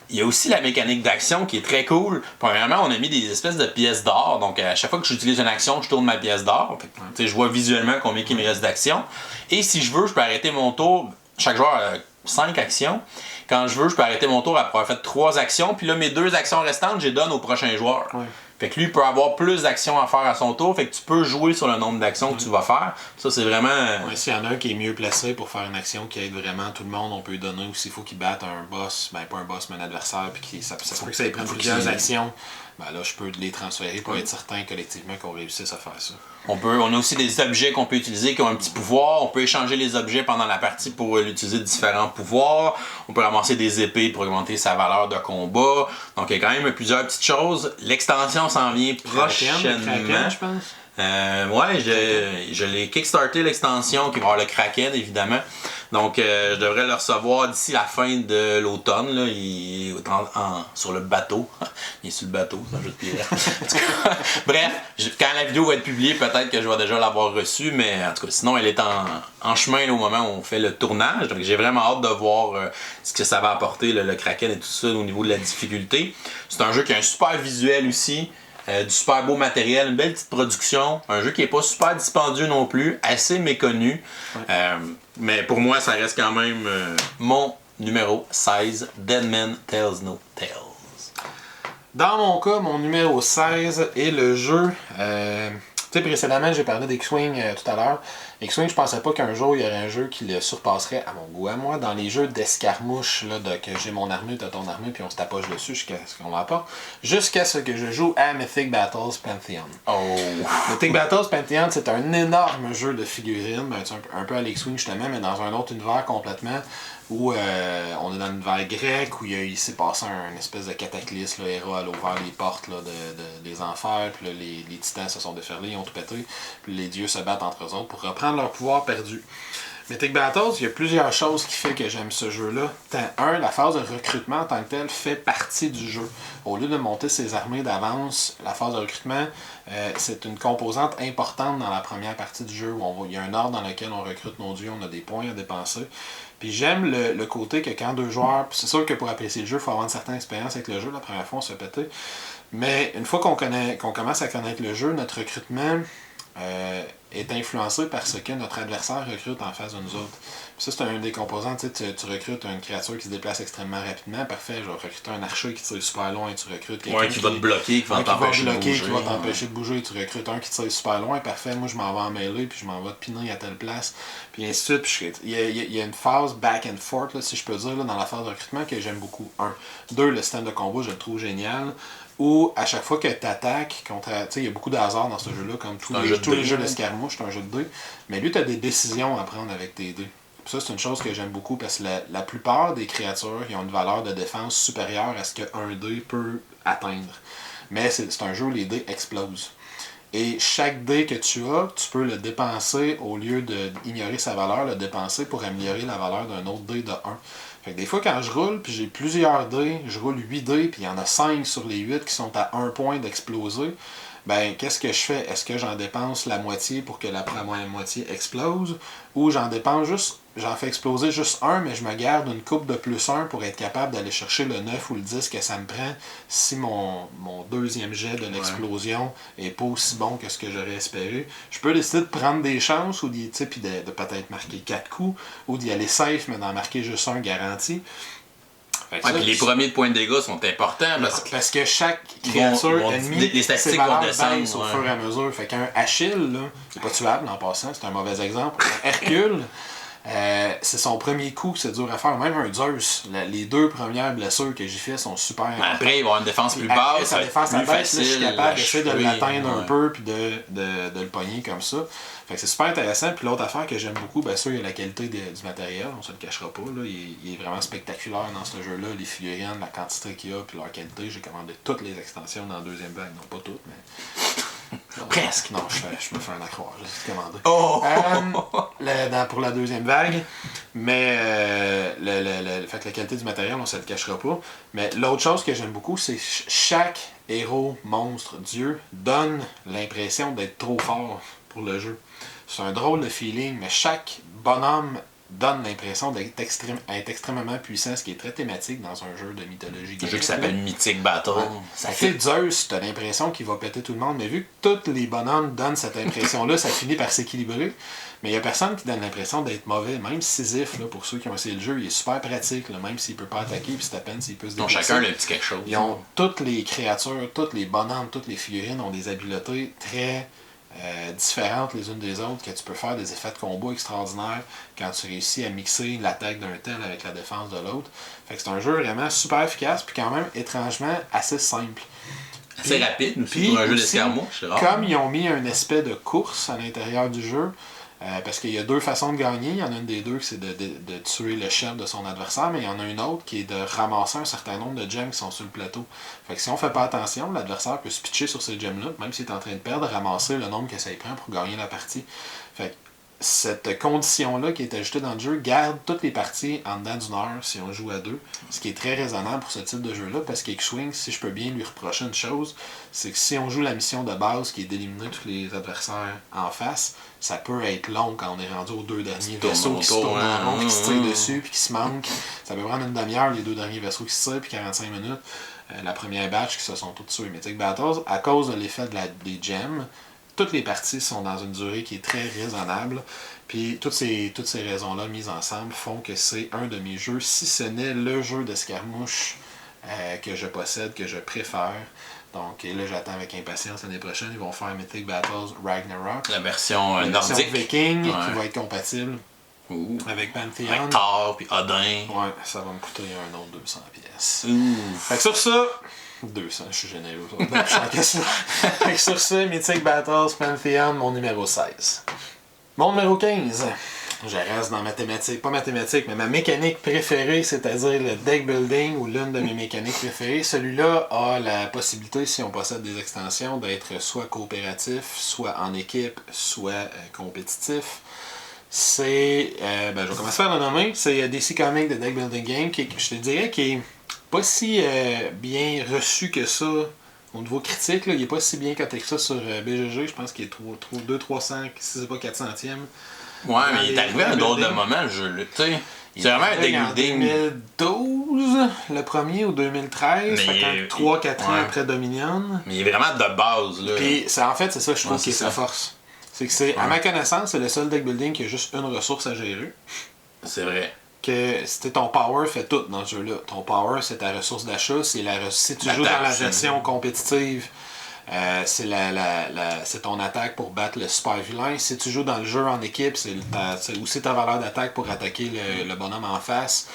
Il y a aussi la mécanique d'action qui est très cool. Premièrement, on a mis des espèces de pièces d'or. Donc, à chaque fois que j'utilise une action, je tourne ma pièce d'or. Je vois visuellement combien il me reste d'action. Et si je veux, je peux arrêter mon tour. Chaque joueur a 5 actions. Quand je veux, je peux arrêter mon tour après avoir fait 3 actions. Puis là, mes 2 actions restantes, je les donne au prochain joueur. Fait que lui, il peut avoir plus d'actions à faire à son tour. Fait que tu peux jouer sur le nombre d'actions que tu vas faire. Ça, c'est vraiment... S'il y en a un qui est mieux placé pour faire une action qui aide vraiment tout le monde, on peut lui donner. Ou s'il faut qu'il batte un boss, pas un boss, mais un adversaire, puis ça peut que ça lui prenne plusieurs actions. Là, je peux les transférer pour être certain collectivement qu'on réussisse à faire ça. On a aussi des objets qu'on peut utiliser qui ont un petit pouvoir. On peut échanger les objets pendant la partie pour utiliser différents pouvoirs. On peut ramasser des épées pour augmenter sa valeur de combat. Donc, il y a quand même plusieurs petites choses. L'extension s'en vient prochainement. Kraken, je pense. Je l'ai kickstarté l'extension qui va avoir le Kraken évidemment. Donc je devrais le recevoir d'ici la fin de l'automne. Là. Il est sur le bateau. Il est sur le bateau, c'est un jeu de pirate. Bref, quand la vidéo va être publiée, peut-être que je vais déjà l'avoir reçu, mais en tout cas, sinon elle est en chemin là, au moment où on fait le tournage. Donc j'ai vraiment hâte de voir ce que ça va apporter, le Kraken et tout ça au niveau de la difficulté. C'est un jeu qui a un super visuel aussi. Du super beau matériel, une belle petite production, un jeu qui n'est pas super dispendieux non plus, assez méconnu. Mais pour moi, ça reste quand même mon numéro 16, Dead Man Tells No Tales. Dans mon cas, mon numéro 16 est le jeu... Tu sais, précédemment, j'ai parlé d'X-Wing tout à l'heure. X-Wing, je pensais pas qu'un jour, il y aurait un jeu qui le surpasserait à mon goût. À moi, dans les jeux d'escarmouche, que j'ai mon armée, t'as ton armée, puis on se tapoche dessus jusqu'à ce qu'on l'emporte. Jusqu'à ce que je joue à Mythic Battles Pantheon. Mythic Battles Pantheon, c'est un énorme jeu de figurines, un peu à l'X-Wing justement, mais dans un autre univers complètement, où on est dans l'univers grec, où il s'est passé un espèce de cataclysme. Héra a ouvert les portes des enfers, puis les titans se sont déferlés, ils ont tout pété, puis les dieux se battent entre eux autres pour reprendre leur pouvoir perdu. Mythic Battles, il y a plusieurs choses qui font que j'aime ce jeu-là. La phase de recrutement en tant que telle fait partie du jeu. Au lieu de monter ses armées d'avance, la phase de recrutement, c'est une composante importante dans la première partie du jeu, où il y a un ordre dans lequel on recrute nos dieux, on a des points à dépenser. Puis j'aime le côté que quand 2 joueurs, c'est sûr que pour apprécier le jeu, il faut avoir une certaine expérience avec le jeu. La première fois, on se fait péter. Mais une fois qu'on commence à connaître le jeu, notre recrutement est influencé par ce que notre adversaire recrute en face de nous autres. Puis ça, c'est un des composants. Tu recrutes une créature qui se déplace extrêmement rapidement. Parfait, je vais recruter un archer qui tire super loin et tu recrutes quelqu'un qui va te bloquer, qui va t'empêcher de bouger. Tu recrutes un qui tire super loin. Parfait, moi je m'en vais en mêlée puis je m'en vais te piner à telle place. Puis ainsi de suite. Il y a une phase back and forth, là, si je peux dire, là, dans la phase de recrutement que j'aime beaucoup. 2, le système de combat, je le trouve génial. Où à chaque fois que tu attaques contre. Tu sais, il y a beaucoup de hasard dans ce jeu-là, comme tous les jeux d'escarmouche, c'est un jeu de dés. Mais lui, tu as des décisions à prendre avec tes dés. Puis ça, c'est une chose que j'aime beaucoup parce que la plupart des créatures, ils ont une valeur de défense supérieure à ce qu'un dé peut atteindre. Mais c'est un jeu où les dés explosent. Et chaque dé que tu as, tu peux le dépenser au lieu d'ignorer sa valeur, le dépenser pour améliorer la valeur d'un autre dé de 1. Fait que des fois, quand je roule, puis j'ai plusieurs dés, je roule 8 dés, puis il y en a 5 sur les 8 qui sont à 1 point d'exploser, ben qu'est-ce que je fais? Est-ce que j'en dépense la moitié pour que la première moitié explose? Ou j'en fais exploser juste un, mais je me garde une coupe de plus 1 pour être capable d'aller chercher le 9 ou le 10 que ça me prend si mon deuxième jet de l'explosion est pas aussi bon que ce que j'aurais espéré. Je peux décider de prendre des chances ou puis de peut-être marquer 4 coups ou d'y aller safe, mais d'en marquer juste un garanti. Puis les premiers points de dégâts sont importants parce que chaque créature ennemie, les statistiques vont descendre au fur et à mesure. Fait qu'un Achille, là, c'est pas tuable en passant, c'est un mauvais exemple. Un Hercule, c'est son premier coup que c'est dur à faire. Même un Zeus, les 2 premières blessures que j'ai fait sont super. Après, il va avoir une défense plus basse, sa défense plus facile. Je suis capable d'essayer de l'atteindre un peu puis de le pogner comme ça. Fait que c'est super intéressant. Puis l'autre affaire que j'aime beaucoup, bien sûr, il y a la qualité du matériel, on se le cachera pas. Là. Il est vraiment spectaculaire dans ce jeu-là. Les figurines, la quantité qu'il y a, puis leur qualité. J'ai commandé toutes les extensions dans la deuxième vague. Non, pas toutes, mais. Non, presque. Non, je me fais un accroire. J'ai commandé. Pour la deuxième vague. Mais fait que la qualité du matériel, on se le cachera pas. Mais l'autre chose que j'aime beaucoup, c'est chaque héros, monstre, dieu donne l'impression d'être trop fort pour le jeu. C'est un drôle de feeling, mais chaque bonhomme donne l'impression d'être extrêmement puissant, ce qui est très thématique dans un jeu de mythologie. Un jeu qui s'appelle Mythic Battle. Ouais. Ça fait Zeus, t'as l'impression qu'il va péter tout le monde, mais vu que tous les bonhommes donnent cette impression-là, ça finit par s'équilibrer. Mais il n'y a personne qui donne l'impression d'être mauvais. Même Sisyphe, là, pour ceux qui ont essayé le jeu, il est super pratique, là, même s'il ne peut pas attaquer, puis c'est à peine s'il peut se déplacer. Donc chacun a un petit quelque chose. Ils ont toutes les créatures, tous les bonhommes, toutes les figurines ont des habiletés très différentes les unes des autres, que tu peux faire des effets de combo extraordinaires quand tu réussis à mixer l'attaque d'un tel avec la défense de l'autre. Fait que c'est un jeu vraiment super efficace, puis quand même étrangement assez simple. Assez rapide, puis pour un jeu d'escarmouche, c'est rare. Comme ils ont mis un aspect de course à l'intérieur du jeu, parce qu'il y a 2 façons de gagner. Il y en a une des 2 qui c'est de tuer le chef de son adversaire, mais il y en a une autre qui est de ramasser un certain nombre de gems qui sont sur le plateau. Fait que si on fait pas attention, l'adversaire peut se pitcher sur ces gems-là, même s'il est en train de perdre, ramasser le nombre que ça y prend pour gagner la partie. Fait que cette condition-là qui est ajoutée dans le jeu garde toutes les parties en dedans d'une heure si on joue à 2, ce qui est très raisonnable pour ce type de jeu-là, parce qu'X-Wing, si je peux bien lui reprocher une chose, c'est que si on joue la mission de base qui est d'éliminer tous les adversaires en face, ça peut être long quand on est rendu aux 2 derniers vaisseaux qui se tournent en rond, qui se tirent dessus, puis qui se manquent. Ça peut prendre une demi-heure, les 2 derniers vaisseaux qui se tirent, puis 45 minutes, la première batch qui se sont toutes tués. Mythic Battles, à cause de l'effet des gems, toutes les parties sont dans une durée qui est très raisonnable. Puis toutes ces raisons-là mises ensemble font que c'est un de mes jeux, si ce n'est le jeu d'escarmouche que je possède, que je préfère. Donc et là, j'attends avec impatience l'année prochaine. Ils vont faire Mythic Battles Ragnarok. La version nordique. nordique. Viking, qui va être compatible avec Pantheon. Avec Thor, puis Odin. Ouais, ça va me coûter un autre 200 pièces. Fait que sur ça... 200, je suis généreux. Fait que sur ça, Mythic Battles, Pantheon, mon numéro 16. Mon numéro 15. Je reste dans ma thématique, pas ma thématique, mais ma mécanique préférée, c'est-à-dire le deck building ou l'une de mes mécaniques préférées. Celui-là a la possibilité, si on possède des extensions, d'être soit coopératif, soit en équipe, soit compétitif. C'est, je vais commencer par le nommer, c'est DC Comics de Deck Building Game, qui, je te dirais, qui est pas si bien reçu que ça au niveau critique. Là, il est pas si bien coté que ça sur BGG. Je pense qu'il est 200-300, si c'est pas 400e. Ouais, mais il est arrivé à un drôle de moment, le jeu. C'est vraiment un deck building. En 2012, le premier, ou 2013, fait quand 3-4 ans après Dominion. Mais il est vraiment de base. Là. Puis en fait, c'est ça, je trouve, qui est sa force. C'est que c'est, à ma connaissance, c'est le seul deck building qui a juste une ressource à gérer. C'est vrai. Que c'était ton power fait tout dans ce jeu-là. Ton power, c'est ta ressource d'achat. Si tu joues dans la gestion compétitive, c'est ton attaque pour battre le super vilain. Si tu joues dans le jeu en équipe, c'est aussi ta valeur d'attaque pour attaquer le bonhomme en face.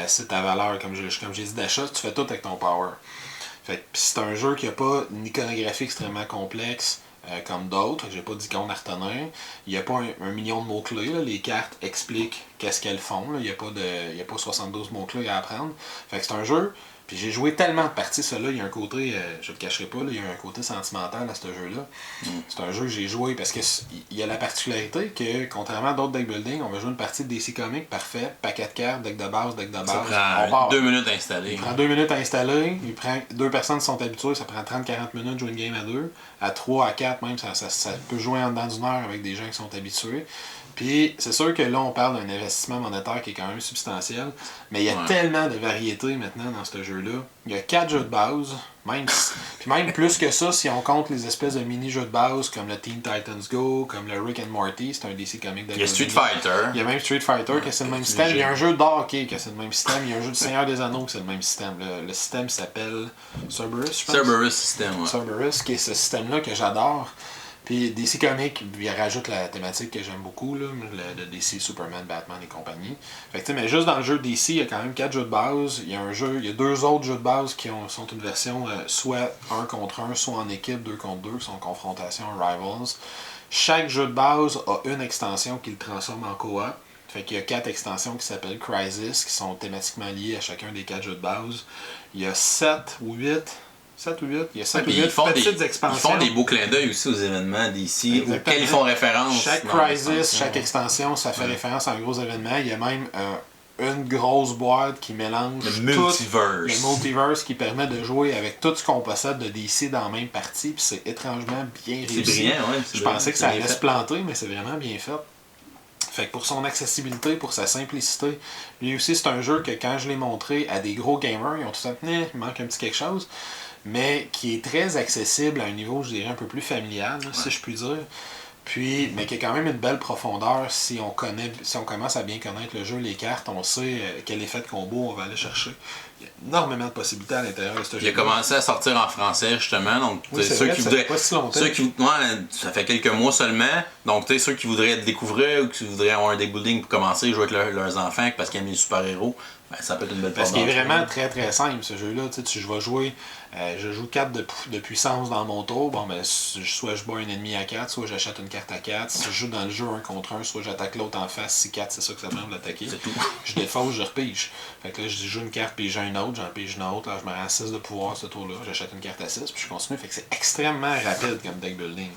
C'est ta valeur, comme j'ai dit, d'achat. Tu fais tout avec ton power. Fait que c'est un jeu qui n'a pas une iconographie extrêmement complexe. comme d'autres. J'ai pas d'icône à retenir. Il n'y a pas un million de mots-clés. Là. Les cartes expliquent qu'est-ce qu'elles font. Il n'y a pas 72 mots-clés à apprendre. Fait que c'est un jeu. Puis j'ai joué tellement de parties, il y a un côté, je le cacherai pas, là, il y a un côté sentimental à ce jeu-là. C'est un jeu que j'ai joué parce qu'il y a la particularité que, contrairement à d'autres deck building, on va jouer une partie de DC Comics, parfait, paquet de cartes, deck de base. Ça prend 2 minutes à installer. Il prend 2 minutes à installer, deux personnes sont habituées, ça prend 30-40 minutes de jouer une game à 2. À 3, à 4 même, ça peut jouer en dedans d'une heure avec des gens qui sont habitués. Puis c'est sûr que là, on parle d'un investissement monétaire qui est quand même substantiel, mais il y a tellement de variétés maintenant dans ce jeu-là. Il y a 4 jeux de base, puis même plus que ça si on compte les espèces de mini-jeux de base comme le Teen Titans Go, comme le Rick and Morty, c'est un DC Comics. Il y a Street Fighter. Il y a même Street Fighter qui c'est le même système. Il y a un jeu de hockey qui c'est le même système. Il y a un jeu de Seigneur des Anneaux qui c'est le même système. Le système s'appelle Cerberus, je pense. Cerberus système, Cerberus, qui est ce système-là que j'adore. Puis DC Comics, il rajoute la thématique que j'aime beaucoup, là, de DC, Superman, Batman et compagnie. Fait que, mais juste dans le jeu DC, il y a quand même 4 jeux de base. Il y a 2 autres jeux de base qui sont une version soit 1 contre 1, soit en équipe 2 contre 2, qui sont confrontation Rivals. Chaque jeu de base a une extension qui le transforme en coop. Fait qu'il y a 4 extensions qui s'appellent Crisis, qui sont thématiquement liées à chacun des 4 jeux de base. Il y a 7 ou 8, il y a 7 ou 8 petites expansions. Ils font des beaux clins d'œil aussi aux événements d'ici, auxquels ils font référence. Chaque Crisis, chaque extension, ça fait référence à un gros événement. Il y a même une grosse boîte qui mélange le multiverse qui permet de jouer avec tout ce qu'on possède de DC dans la même partie. Puis c'est étrangement bien réussi. C'est brillant, ouais. Je pensais que ça allait se planter, mais c'est vraiment bien fait. Fait que pour son accessibilité, pour sa simplicité, lui aussi c'est un jeu que quand je l'ai montré à des gros gamers, ils ont tout fait, il manque un petit quelque chose, mais qui est très accessible à un niveau, je dirais, un peu plus familial, si je puis dire. Puis, mais qui a quand même une belle profondeur si on commence à bien connaître le jeu, les cartes, on sait quel effet de combo on va aller chercher. Il y a énormément de possibilités à l'intérieur de ce jeu. Il a commencé à sortir en français justement, donc ceux qui voudraient. Pas si longtemps. Ça fait quelques mois seulement. Donc ceux qui voudraient le découvrir ou qui voudraient avoir un deck building pour commencer, jouer avec leurs enfants parce qu'ils aiment les super-héros, ben, ça peut être une belle porte. Parce qu'il est vraiment très très simple ce jeu-là. Je joue 4 de puissance dans mon tour. Bon, ben, soit je bats un ennemi à 4, soit j'achète une carte à 4. Si je joue dans le jeu 1 contre 1, soit j'attaque l'autre en face. Si 4, c'est ça que ça prend de l'attaquer. C'est tout. Je défausse, je repige. Fait que là, je joue une carte, puis j'ai une autre, j'en pige une autre. Là, je me rends à 6 de pouvoir ce tour-là. J'achète une carte à 6, puis je continue. Fait que c'est extrêmement rapide comme deck building.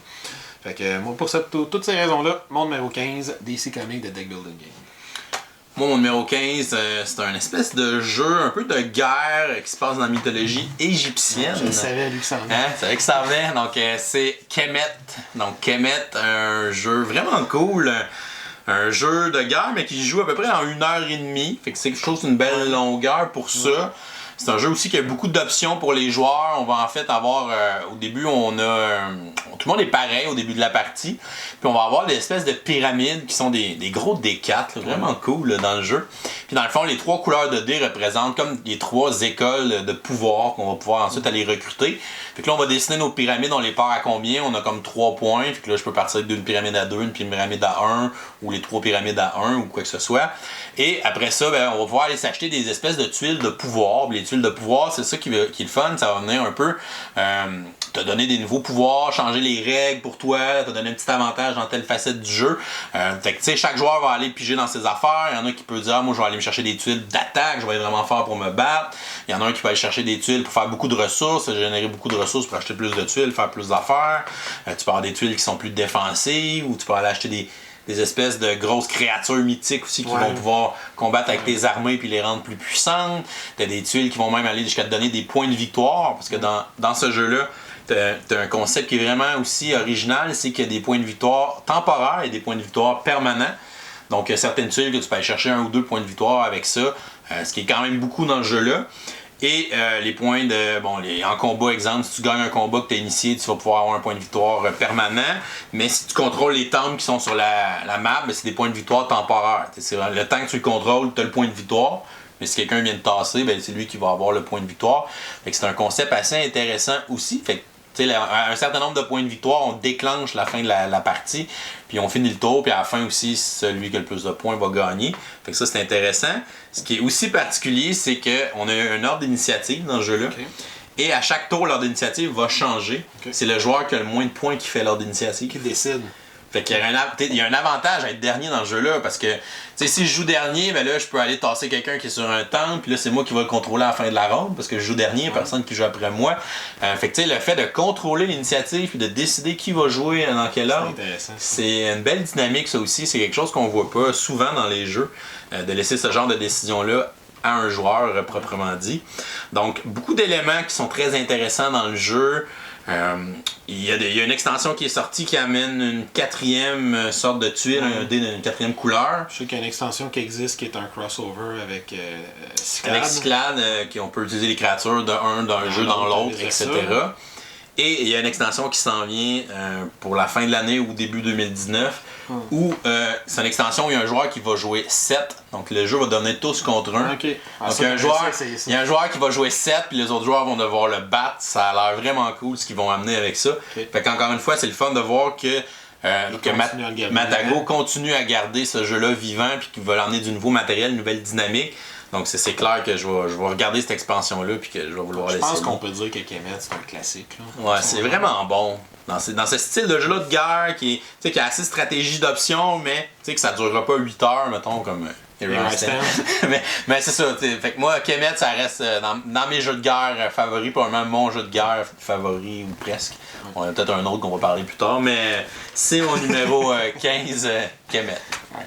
Fait que moi, pour toutes ces raisons-là, mon numéro 15, DC Comics de deck building game. Moi, mon numéro 15, c'est un espèce de jeu un peu de guerre qui se passe dans la mythologie égyptienne. Je le savais, lui, que ça venait. C'est vrai que ça venait. Donc, c'est Kemet. Donc, Kemet, un jeu vraiment cool. Un jeu de guerre, mais qui se joue à peu près en 1h30. Fait que c'est quelque chose d'une belle longueur pour ça. C'est un jeu aussi qui a beaucoup d'options pour les joueurs. On va en fait avoir, au début, on a tout le monde est pareil au début de la partie. Puis on va avoir des espèces de pyramides qui sont des gros D4, là, vraiment cool là, dans le jeu. Puis dans le fond, les 3 couleurs de dés représentent comme les 3 écoles de pouvoir qu'on va pouvoir ensuite aller recruter. Fait que là, on va dessiner nos pyramides, on les part à combien? On a comme 3 points. Fait que là, je peux partir d'une pyramide à 2, une pyramide à 1, ou les 3 pyramides à 1, ou quoi que ce soit. Et après ça, ben, on va pouvoir aller s'acheter des espèces de tuiles de pouvoir. Les tuiles de pouvoir, c'est ça qui est le fun. Ça va venir un peu te donner des nouveaux pouvoirs, changer les règles pour toi, te donner un petit avantage dans telle facette du jeu. Fait que tu sais, chaque joueur va aller piger dans ses affaires. Il y en a qui peut dire, moi je vais aller me chercher des tuiles d'attaque, je vais être vraiment fort pour me battre. Il y en a un qui peut aller chercher des tuiles pour faire beaucoup de ressources, générer beaucoup de ressources pour acheter plus de tuiles, faire plus d'affaires. Tu peux avoir des tuiles qui sont plus défensives, ou tu peux aller acheter des espèces de grosses créatures mythiques aussi qui vont pouvoir combattre avec tes armées puis les rendre plus puissantes. T'as des tuiles qui vont même aller jusqu'à te donner des points de victoire, parce que dans ce jeu-là, t'as un concept qui est vraiment aussi original, c'est qu'il y a des points de victoire temporaires et des points de victoire permanents. Donc il y a certaines tuiles que tu peux aller chercher 1 ou 2 points de victoire avec ça, ce qui est quand même beaucoup dans le jeu-là. Et les points en combat, exemple, si tu gagnes un combat que tu as initié, tu vas pouvoir avoir un point de victoire permanent. Mais si tu contrôles les temples qui sont sur la map, c'est des points de victoire temporaires. Le temps que tu le contrôles, tu as le point de victoire. Mais si quelqu'un vient de tasser, c'est lui qui va avoir le point de victoire. Fait que c'est un concept assez intéressant aussi. Fait que, à un certain nombre de points de victoire, on déclenche la fin de la partie, puis on finit le tour, puis à la fin aussi, celui qui a le plus de points va gagner. Fait que ça, c'est intéressant. Ce qui est aussi particulier, c'est qu'on a un ordre d'initiative dans ce jeu-là. Okay. Et à chaque tour, l'ordre d'initiative va changer. Okay. C'est le joueur qui a le moins de points qui fait l'ordre d'initiative. Qui décide. Fait qu'il y a un avantage à être dernier dans ce jeu-là, parce que si je joue dernier, ben là, je peux aller tasser quelqu'un qui est sur un temple, puis là, c'est moi qui vais le contrôler à la fin de la ronde, parce que je joue dernier, personne qui joue après moi. Fait que le fait de contrôler l'initiative, puis de décider qui va jouer dans quel ordre, c'est une belle dynamique, ça aussi. C'est quelque chose qu'on voit pas souvent dans les jeux, de laisser ce genre de décision-là à un joueur proprement dit. Donc, beaucoup d'éléments qui sont très intéressants dans le jeu. Il y a une extension qui est sortie qui amène une quatrième sorte de tuile, un dé d'une quatrième couleur. Je sais qu'il y a une extension qui existe qui est un crossover avec Cyclade. Avec Cyclade, on peut utiliser les créatures d'un jeu dans l'autre, etc. Et il y a une extension qui s'en vient pour la fin de l'année ou début 2019 où c'est une extension où il y a un joueur qui va jouer 7. Donc le jeu va donner tous contre 1. Okay. Donc il y a un joueur qui va jouer 7 puis les autres joueurs vont devoir le battre. Ça a l'air vraiment cool ce qu'ils vont amener avec ça. Okay. Fait qu'encore une fois, c'est le fun de voir que Matago continue à garder ce jeu-là vivant puis qu'il va l'emmener du nouveau matériel, une nouvelle dynamique. Donc c'est clair que je vais regarder cette expansion-là puis que je vais vouloir l'essayer. Je pense qu'on peut dire que Kemet, c'est un classique. Là. Ouais, c'est vraiment bon. Dans ce style de jeu-là de guerre qui a assez de stratégie d'options, mais que ça ne durera pas 8 heures, mettons, comme mais c'est ça. Fait que moi, Kemet, ça reste dans mes jeux de guerre favoris, probablement mon jeu de guerre favori ou presque. On a peut-être un autre qu'on va parler plus tard, mais c'est mon numéro 15, Kemet. Ouais.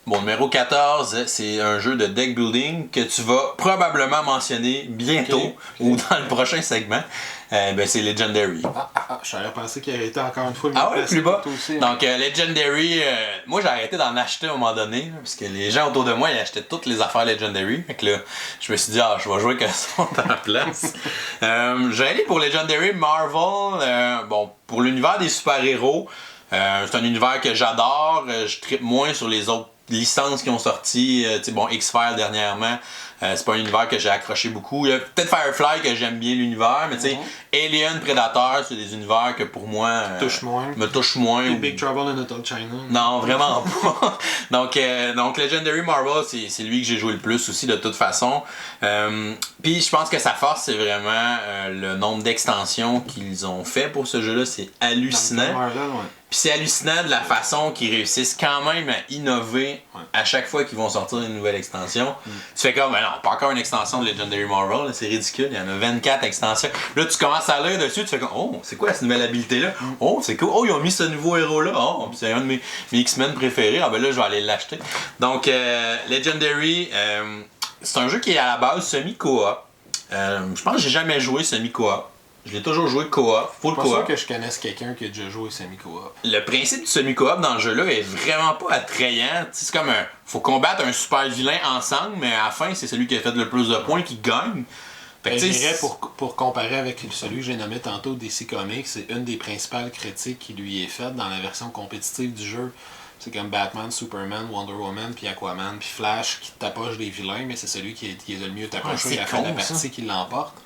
Mon numéro 14, c'est un jeu de deck building que tu vas probablement mentionner bientôt ou dans le prochain segment. C'est Legendary. J'aurais pensé qu'il aurait été encore une fois plus bas. Aussi, donc Legendary, moi j'ai arrêté d'en acheter à un moment donné, parce que les gens autour de moi ils achetaient toutes les affaires Legendary. Fait que là, je me suis dit, je vais jouer que ça à la place. J'ai allé pour Legendary Marvel, pour l'univers des super-héros. C'est un univers que j'adore. Je trippe moins sur les autres licences qui ont sorti, X-Files dernièrement, c'est pas un univers que j'ai accroché beaucoup. Il y a peut-être Firefly que j'aime bien l'univers, mais Alien, Predator, c'est des univers que pour moi me touchent moins. Big Trouble in Little China. Non, vraiment pas. donc Legendary Marvel, c'est lui que j'ai joué le plus aussi de toute façon. Puis je pense que sa force, c'est vraiment le nombre d'extensions qu'ils ont fait pour ce jeu-là. C'est hallucinant. Puis c'est hallucinant de la façon qu'ils réussissent quand même à innover à chaque fois qu'ils vont sortir une nouvelle extension. Tu fais comme, non, pas encore une extension de Legendary Marvel, c'est ridicule, il y en a 24 extensions. Là, tu commences à lire dessus, tu fais comme, c'est quoi cette nouvelle habilité-là? C'est cool, ils ont mis ce nouveau héros-là. C'est un de mes X-Men préférés, là, je vais aller l'acheter. Donc, Legendary, c'est un jeu qui est à la base semi-coop. Je pense que j'ai jamais joué semi-coop. Je l'ai toujours joué coop, full coop. C'est pas sûr que je connaisse quelqu'un qui a déjà joué semi-coop. Le principe du semi-coop dans le jeu-là est vraiment pas attrayant. C'est comme faut combattre un super vilain ensemble, mais à la fin, c'est celui qui a fait le plus de points qui gagne. Je dirais, pour comparer avec celui que j'ai nommé tantôt, DC Comics, c'est une des principales critiques qui lui est faite dans la version compétitive du jeu. C'est comme Batman, Superman, Wonder Woman, puis Aquaman, puis Flash qui tapoche des vilains, mais c'est celui qui est le mieux tapoché à la fin de la partie qui l'emporte.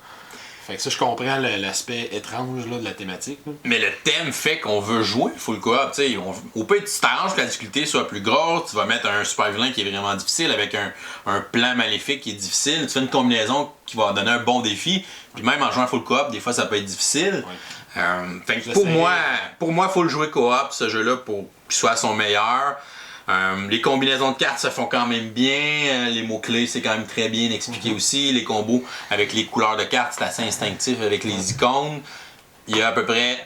Fait que ça, je comprends l'aspect étrange là, de la thématique. Là. Mais le thème fait qu'on veut jouer full coop. Au pire, tu t'arranges que la difficulté soit plus grosse, tu vas mettre un super vilain qui est vraiment difficile avec un plan maléfique qui est difficile. Tu fais une combinaison qui va donner un bon défi. Puis même en jouant full coop, des fois ça peut être difficile. Fait que pour moi, il faut le jouer coop, ce jeu-là, pour qu'il soit à son meilleur. Les combinaisons de cartes se font quand même bien, les mots-clés c'est quand même très bien expliqué aussi, les combos avec les couleurs de cartes c'est assez instinctif avec les icônes. Il y a à peu près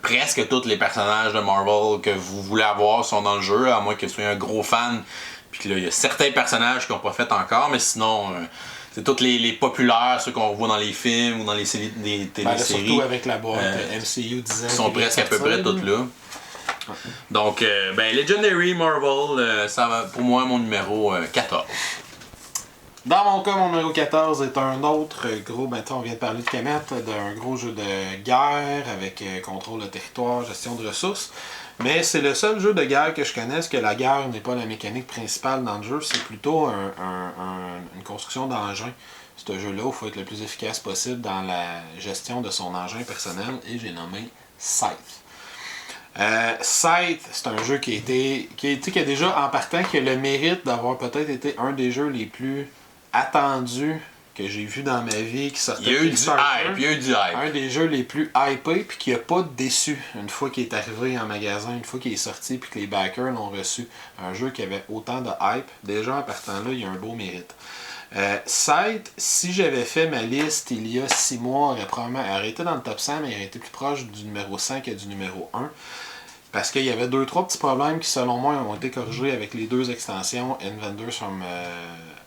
presque tous les personnages de Marvel que vous voulez avoir sont dans le jeu, à moins que vous soyez un gros fan. Puis là, il y a certains personnages qui n'ont pas fait encore, mais sinon c'est tous les populaires, ceux qu'on voit dans les films ou dans les téléséries. Surtout avec la boîte MCU 10 ans. Qui sont presque à peu près toutes là. Donc, Legendary Marvel, ça va pour moi mon numéro 14. Dans mon cas, mon numéro 14 est un autre gros, on vient de parler de Kemet, d'un gros jeu de guerre avec contrôle de territoire, gestion de ressources. Mais c'est le seul jeu de guerre que je connaisse que la guerre n'est pas la mécanique principale dans le jeu, c'est plutôt une construction d'engins. C'est un jeu-là où il faut être le plus efficace possible dans la gestion de son engin personnel et j'ai nommé Scythe. Scythe, c'est un jeu qui a déjà en partant qui a le mérite d'avoir peut-être été un des jeux les plus attendus que j'ai vu dans ma vie qui sortait il y a eu du hype. Un des jeux les plus hypés puis qui n'a pas déçu une fois qu'il est arrivé en magasin, une fois qu'il est sorti puis que les backers l'ont reçu. Un jeu qui avait autant de hype, déjà en partant là, il y a un beau mérite. Scythe, si j'avais fait ma liste il y a 6 mois, aurait probablement arrêté dans le top 100, mais il aurait été plus proche du numéro 100 que du numéro 1. Parce qu'il y avait 2-3 petits problèmes qui, selon moi, ont été corrigés avec les 2 extensions, Univers from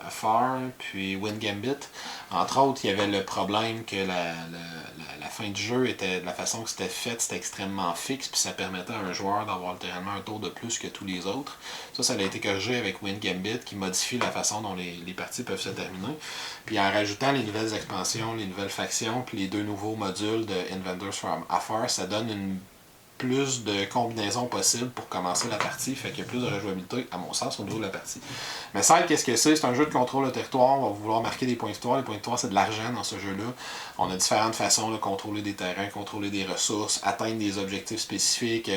Afar, puis Win Gambit. Entre autres, il y avait le problème que la fin du jeu était, de la façon que c'était fait, c'était extrêmement fixe, puis ça permettait à un joueur d'avoir littéralement un tour de plus que tous les autres. Ça a été corrigé avec Win Gambit, qui modifie la façon dont les parties peuvent se terminer. Puis en rajoutant les nouvelles expansions, les nouvelles factions, puis les 2 nouveaux modules de Univers from Afar, ça donne une plus de combinaisons possibles pour commencer la partie, fait qu'il y a plus de rejouabilité, à mon sens, au niveau de la partie. Mais ça, qu'est-ce que c'est? C'est un jeu de contrôle de territoire, on va vouloir marquer des points de victoire. Les points de victoire, c'est de l'argent dans ce jeu-là. On a différentes façons de contrôler des terrains, contrôler des ressources, atteindre des objectifs spécifiques,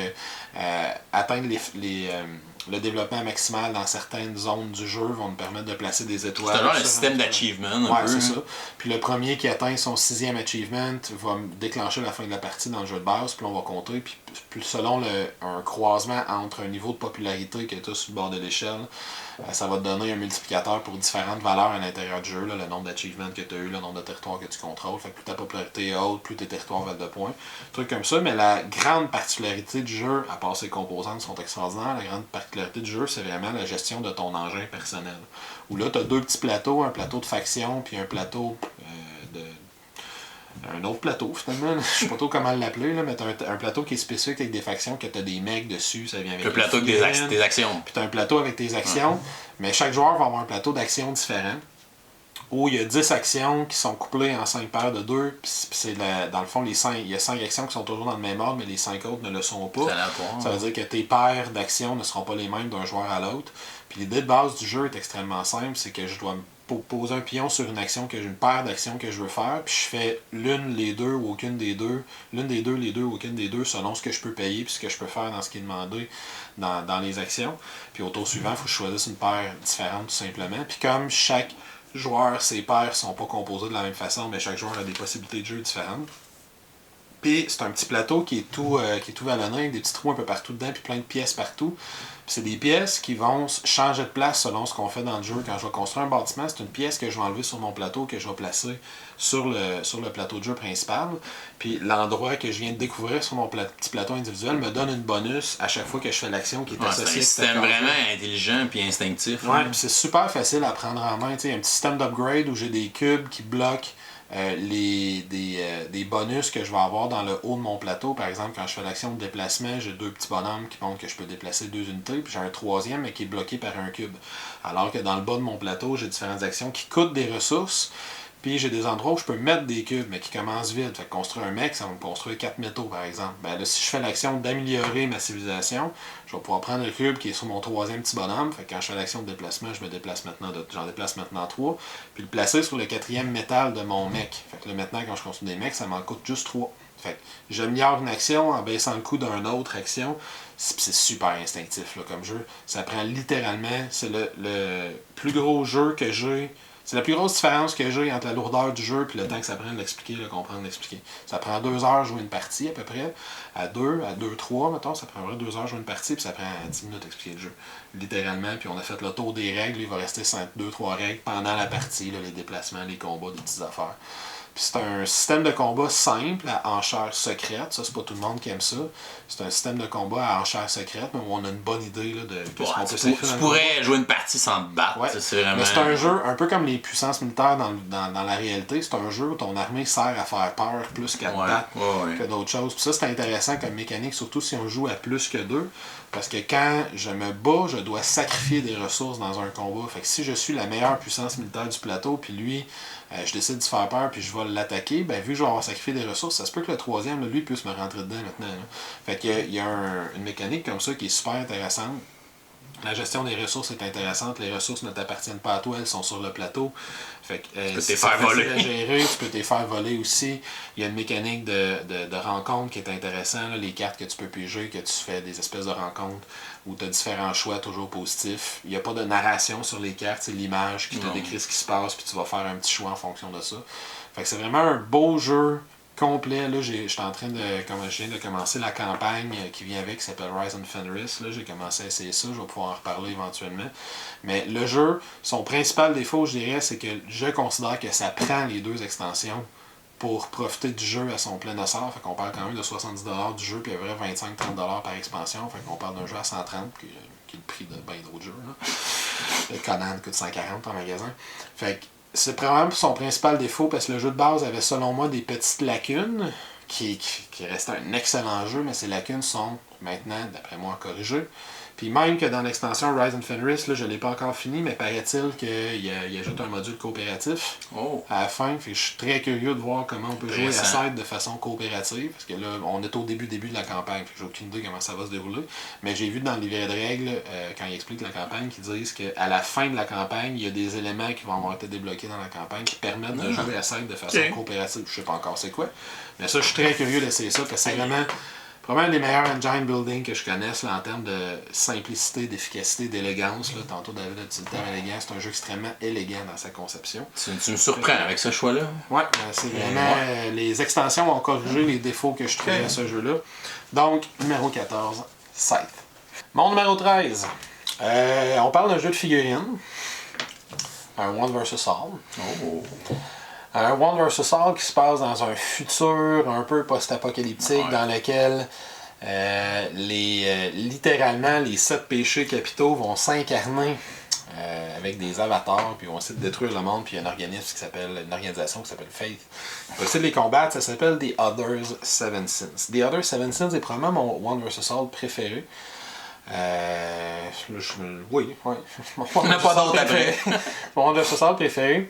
atteindre le développement maximal dans certaines zones du jeu vont nous permettre de placer des étoiles. C'est alors le système d'achievement. Ouais, c'est ça. Puis le premier qui atteint son 6e achievement va déclencher la fin de la partie dans le jeu de base, puis on va compter. Puis selon un croisement entre un niveau de popularité que tu as sur le bord de l'échelle, ça va te donner un multiplicateur pour différentes valeurs à l'intérieur du jeu, là, le nombre d'achievements que tu as eu, le nombre de territoires que tu contrôles. Fait que plus ta popularité est haute, plus tes territoires valent de points. Truc comme ça, mais la grande particularité du jeu, à part ses composantes qui sont extraordinaires, la grande particularité du jeu, c'est vraiment la gestion de ton engin personnel. Où là, tu as 2 petits plateaux, un plateau de faction, puis un plateau un autre plateau finalement, je sais pas trop comment l'appeler, là, mais t'as un plateau qui est spécifique avec des factions, que t'as des mecs dessus, ça vient avec un plateau avec tes actions. Puis t'as un plateau avec tes actions, mais chaque joueur va avoir un plateau d'actions différent, où il y a 10 actions qui sont couplées en 5 paires de 2, puis c'est dans le fond, il y a 5 actions qui sont toujours dans le même ordre, mais les 5 autres ne le sont pas. Ça veut dire que tes paires d'actions ne seront pas les mêmes d'un joueur à l'autre. Puis l'idée de base du jeu est extrêmement simple, c'est que je dois poser un pion sur une action, que j'ai une paire d'actions que je veux faire, puis je fais l'une, les deux ou aucune des deux, l'une des deux, les deux ou aucune des deux, selon ce que je peux payer puis ce que je peux faire dans ce qui est demandé dans les actions. Puis au tour suivant, il faut que je choisisse une paire différente tout simplement. Puis comme chaque joueur, ses paires sont pas composées de la même façon, mais chaque joueur a des possibilités de jeu différentes. Puis c'est un petit plateau qui est tout vallonné, avec des petits trous un peu partout dedans, puis plein de pièces partout. Puis c'est des pièces qui vont changer de place selon ce qu'on fait dans le jeu. Quand je vais construire un bâtiment, c'est une pièce que je vais enlever sur mon plateau, que je vais placer sur le plateau de jeu principal. Puis l'endroit que je viens de découvrir sur mon petit plateau individuel me donne une bonus à chaque fois que je fais l'action qui est associée à cette c'est un système vraiment intelligent et instinctif. Ouais, puis c'est super facile à prendre en main. Il y a un petit système d'upgrade où j'ai des cubes qui bloquent des bonus que je vais avoir dans le haut de mon plateau. Par exemple, quand je fais l'action de déplacement, j'ai 2 petits bonhommes qui montrent que je peux déplacer 2 unités, puis j'ai un 3e mais qui est bloqué par un cube. Alors que dans le bas de mon plateau, j'ai différentes actions qui coûtent des ressources, puis j'ai des endroits où je peux mettre des cubes, mais qui commencent vite. Fait que construire un mec, ça va me construire 4 métaux, par exemple. Ben là, si je fais l'action d'améliorer ma civilisation, je vais pouvoir prendre le cube qui est sur mon 3e petit bonhomme. Fait que quand je fais l'action de déplacement, j'en déplace maintenant 3. Puis le placer sur le 4e métal de mon mec. Fait que là, maintenant, quand je construis des mecs, ça m'en coûte juste 3. Fait que j'améliore une action en baissant le coût d'une autre action. C'est super instinctif là, comme jeu. Ça prend littéralement, c'est le plus gros jeu que j'ai. C'est la plus grosse différence que j'ai entre la lourdeur du jeu et le temps que ça prend de l'expliquer, de comprendre, l'expliquer. Ça prend 2 heures jouer une partie à peu près. À 3, mettons, ça prendrait 2 heures jouer une partie, puis ça prend 10 minutes d'expliquer le jeu. Littéralement, puis on a fait le tour des règles, il va rester 2-3 règles pendant la partie, là, les déplacements, les combats, des petites affaires. Puis c'est un système de combat simple à enchères secrètes. Ça, c'est pas tout le monde qui aime ça. C'est un système de combat à enchères secrètes, mais où on a une bonne idée là, de ce qu'on peut faire. Tu pourrais jouer une partie sans te battre. Ouais. C'est vraiment... Mais c'est un jeu, un peu comme les puissances militaires dans la réalité, c'est un jeu où ton armée sert à faire peur plus qu'à te battre que d'autres choses. Puis ça, c'est intéressant comme mécanique, surtout si on joue à plus que 2. Parce que quand je me bats, je dois sacrifier des ressources dans un combat. Fait que si je suis la meilleure puissance militaire du plateau, puis lui, je décide de se faire peur, puis je vais l'attaquer, ben vu que je vais avoir sacrifié des ressources, ça se peut que le 3e, là, lui, puisse me rentrer dedans maintenant. Là. Fait qu'il y a une mécanique comme ça qui est super intéressante. La gestion des ressources est intéressante. Les ressources ne t'appartiennent pas à toi, elles sont sur le plateau. Fait que, tu peux te faire voler. À gérer, tu peux te faire voler aussi. Il y a une mécanique de rencontre qui est intéressante. Là, les cartes que tu peux piger, que tu fais des espèces de rencontres où tu as différents choix toujours positifs. Il n'y a pas de narration sur les cartes, c'est l'image qui te décrit ce qui se passe, puis tu vas faire un petit choix en fonction de ça. Fait que c'est vraiment un beau jeu complet. Là, je suis en train je viens de commencer la campagne qui vient avec, qui s'appelle Rise and Fenris. Là, j'ai commencé à essayer ça, je vais pouvoir en reparler éventuellement. Mais le jeu, son principal défaut, je dirais, c'est que je considère que ça prend les 2 extensions pour profiter du jeu à son plein essor. Fait qu'on parle quand même de 70$ du jeu, puis à vrai 25-30$ par expansion. Fait qu'on parle d'un jeu à 130$, qui est le prix de bien d'autres jeux. Là. Le Conan coûte 140$ en magasin. Fait que c'est probablement son principal défaut parce que le jeu de base avait selon moi des petites lacunes qui restaient un excellent jeu, mais ces lacunes sont maintenant, d'après moi, corrigées. Puis même que dans l'extension Rise and Fenris, là, je ne l'ai pas encore fini, mais paraît-il qu'il ajoute un module coopératif à la fin. Fait que je suis très curieux de voir comment on peut jouer à 7 de façon coopérative. Parce que là, on est au début de la campagne. Fait que j'ai aucune idée comment ça va se dérouler. Mais j'ai vu dans le livret de règles, quand ils expliquent la campagne, qu'ils disent qu'à la fin de la campagne, il y a des éléments qui vont avoir été débloqués dans la campagne qui permettent de jouer à 7 de façon coopérative. Je ne sais pas encore c'est quoi. Mais ça, je suis très curieux d'essayer ça parce que c'est vraiment... Probablement les meilleurs engine building que je connaisse là, en termes de simplicité, d'efficacité, d'élégance. Là. Tantôt, David a dit le terme élégant. C'est un jeu extrêmement élégant dans sa conception. Tu me surprends avec ce choix-là. Ouais, c'est vraiment... les extensions ont corrigé les défauts que je trouvais à ce jeu-là. Donc, numéro 14, Scythe. Mon numéro 13. On parle d'un jeu de figurines. Un One vs All. Un One vs All qui se passe dans un futur un peu post-apocalyptique dans lequel littéralement les 7 péchés capitaux vont s'incarner avec des avatars, puis ils vont essayer de détruire le monde, puis il y a une organisation qui s'appelle Faith. Pour essayer de les combattre, ça s'appelle The Other's Seven Sins. The Other's Seven Sins est probablement mon One vs All préféré. Oui. On n'a pas d'autre après. Mon One vs All préféré.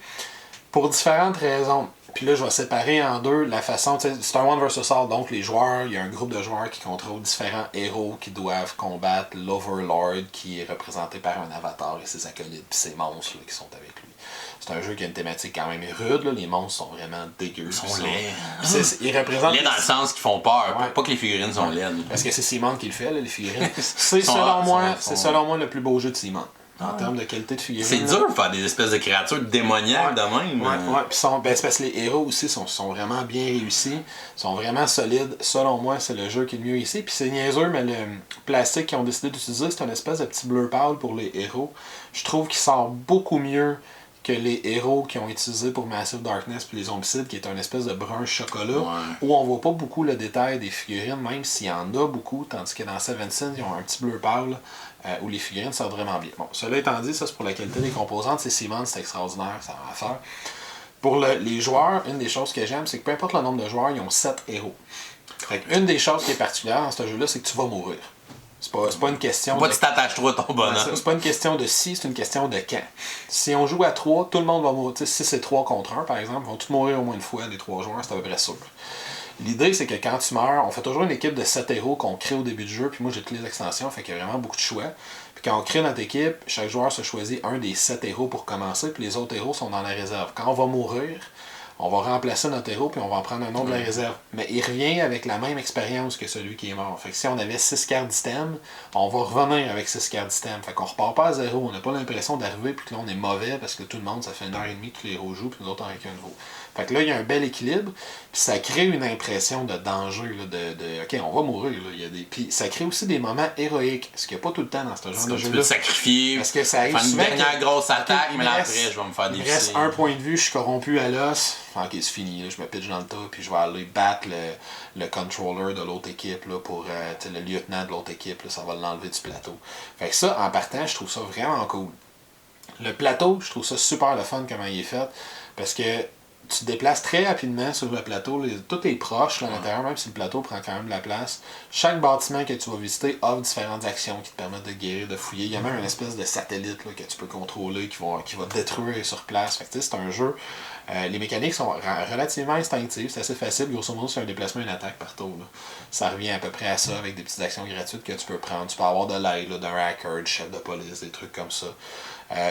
Pour différentes raisons. Puis là, je vais séparer en deux la façon. C'est un One vs All, donc les joueurs, il y a un groupe de joueurs qui contrôlent différents héros qui doivent combattre l'Overlord qui est représenté par un avatar et ses acolytes puis ses monstres là, qui sont avec lui. C'est un jeu qui a une thématique quand même rude, là. Les monstres sont vraiment dégueux. Ils sont laids. Ils représentent... Laids dans le sens qu'ils font peur, pas que les figurines sont laides. Parce que c'est Simon qui le fait, là, les figurines. C'est selon moi le plus beau jeu de Simon. En termes de qualité de figurines. C'est dur de faire des espèces de créatures démoniaques de même. Puis c'est parce que les héros aussi sont vraiment bien réussis, sont vraiment solides. Selon moi, c'est le jeu qui est le mieux ici. Puis c'est niaiseux, mais le plastique qu'ils ont décidé d'utiliser, c'est une espèce de petit bleu pâle pour les héros. Je trouve qu'il sort beaucoup mieux que les héros qui ont utilisé pour Massive Darkness puis les Zombicides, qui est un espèce de brun chocolat, où on voit pas beaucoup le détail des figurines, même s'il y en a beaucoup, tandis que dans Seven Sins, ils ont un petit bleu pâle, où les figurines sortent vraiment bien. Bon, cela étant dit, ça c'est pour la qualité des composantes, c'est Simon, c'est extraordinaire, ça va faire. Pour les joueurs, une des choses que j'aime, c'est que peu importe le nombre de joueurs, ils ont 7 héros. Fait une des choses qui est particulière dans ce jeu-là, c'est que tu vas mourir. C'est pas une question tu t'attaches trop à ton bonhomme. C'est pas une question de si, c'est une question de quand. Si on joue à 3, tout le monde va mourir. T'sais, si c'est 3 contre 1, par exemple, ils vont tous mourir au moins une fois, les 3 joueurs, c'est à peu près sûr. L'idée, c'est que quand tu meurs, on fait toujours une équipe de 7 héros qu'on crée au début du jeu, puis moi j'ai toutes les extensions, fait qu'il y a vraiment beaucoup de choix. Puis quand on crée notre équipe, chaque joueur se choisit un des 7 héros pour commencer, puis les autres héros sont dans la réserve. Quand on va mourir, on va remplacer notre héros puis on va en prendre un autre de la réserve. Mais il revient avec la même expérience que celui qui est mort. Fait que si on avait 6 cartes d'item, on va revenir avec 6 cartes d'item. Fait qu'on repart pas à zéro. On n'a pas l'impression d'arriver puis que là on est mauvais parce que tout le monde, ça fait 1h30 que les héros jouent puis nous autres on n'a qu'un nouveau. Fait que là, il y a un bel équilibre, puis ça crée une impression de danger, là, OK, on va mourir. Là. Puis ça crée aussi des moments héroïques, ce qu'il n'y a pas tout le temps dans ce genre de jeu-là. Tu peux te sacrifier, parce que ça arrive faire une dernière grosse attaque, mais là, après, je vais me faire dévisser. Il me reste un point de vue, je suis corrompu à l'os. OK, c'est fini, là, je me pitche dans le tas, puis je vais aller battre le controller de l'autre équipe, là, pour le lieutenant de l'autre équipe, là, ça va l'enlever du plateau. Fait que ça, en partant, je trouve ça vraiment cool. Le plateau, je trouve ça super le fun comment il est fait, parce que tu te déplaces très rapidement sur le plateau. Tout est proche là, à l'intérieur, même si le plateau prend quand même de la place. Chaque bâtiment que tu vas visiter offre différentes actions qui te permettent de guérir, de fouiller. Il y a même une espèce de satellite là, que tu peux contrôler qui va te détruire sur place. Fait que, c'est un jeu. Les mécaniques sont relativement instinctives. C'est assez facile. Grosso modo, c'est un déplacement et une attaque par tour. Là. Ça revient à peu près à ça avec des petites actions gratuites que tu peux prendre. Tu peux avoir de l'aide, d'un hacker, du chef de police, des trucs comme ça.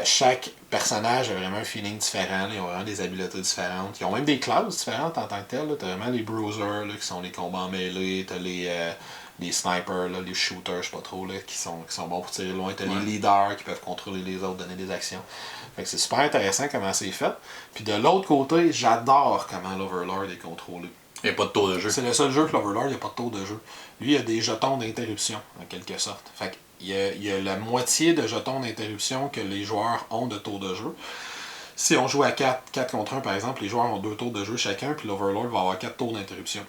Chaque personnage a vraiment un feeling différent. Là. Ils ont vraiment des habiletés différentes. Ils ont même des classes différentes en tant que telles. Tu as vraiment les bruisers là, qui sont les combats en mêlée. Tu as les snipers, là, les shooters, je sais pas trop, là, qui sont bons pour tirer loin. Tu as les leaders qui peuvent contrôler les autres, donner des actions. Fait que c'est super intéressant comment c'est fait. Puis de l'autre côté, j'adore comment l'Overlord est contrôlé. Il n'y a pas de tour de jeu. C'est le seul jeu que l'Overlord, il n'y a pas de tour de jeu. Lui, il a des jetons d'interruption, en quelque sorte. Fait qu'il y a la moitié de jetons d'interruption que les joueurs ont de tour de jeu. Si on joue à 4 contre 1, par exemple, les joueurs ont 2 tours de jeu chacun, puis l'Overlord va avoir 4 tours d'interruption.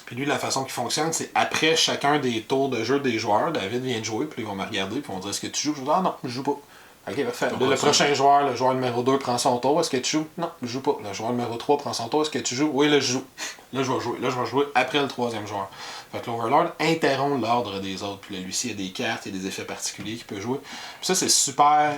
Puis lui, la façon qu'il fonctionne, c'est après chacun des tours de jeu des joueurs, David vient de jouer, puis ils vont me regarder, puis on dit est-ce que tu joues? Je dis ah non, je joue pas. Ok, parfait. Là, le prochain joueur, le joueur numéro 2 prend son tour. Est-ce que tu joues? Non, je joue pas. Le joueur numéro 3 prend son tour. Est-ce que tu joues? Oui, là, je joue. Là, je vais jouer. Là, je vais jouer après le troisième joueur. Fait que l'Overlord interrompt l'ordre des autres. Puis là, lui-ci, il y a des cartes, il y a des effets particuliers qu'il peut jouer. Puis ça, c'est super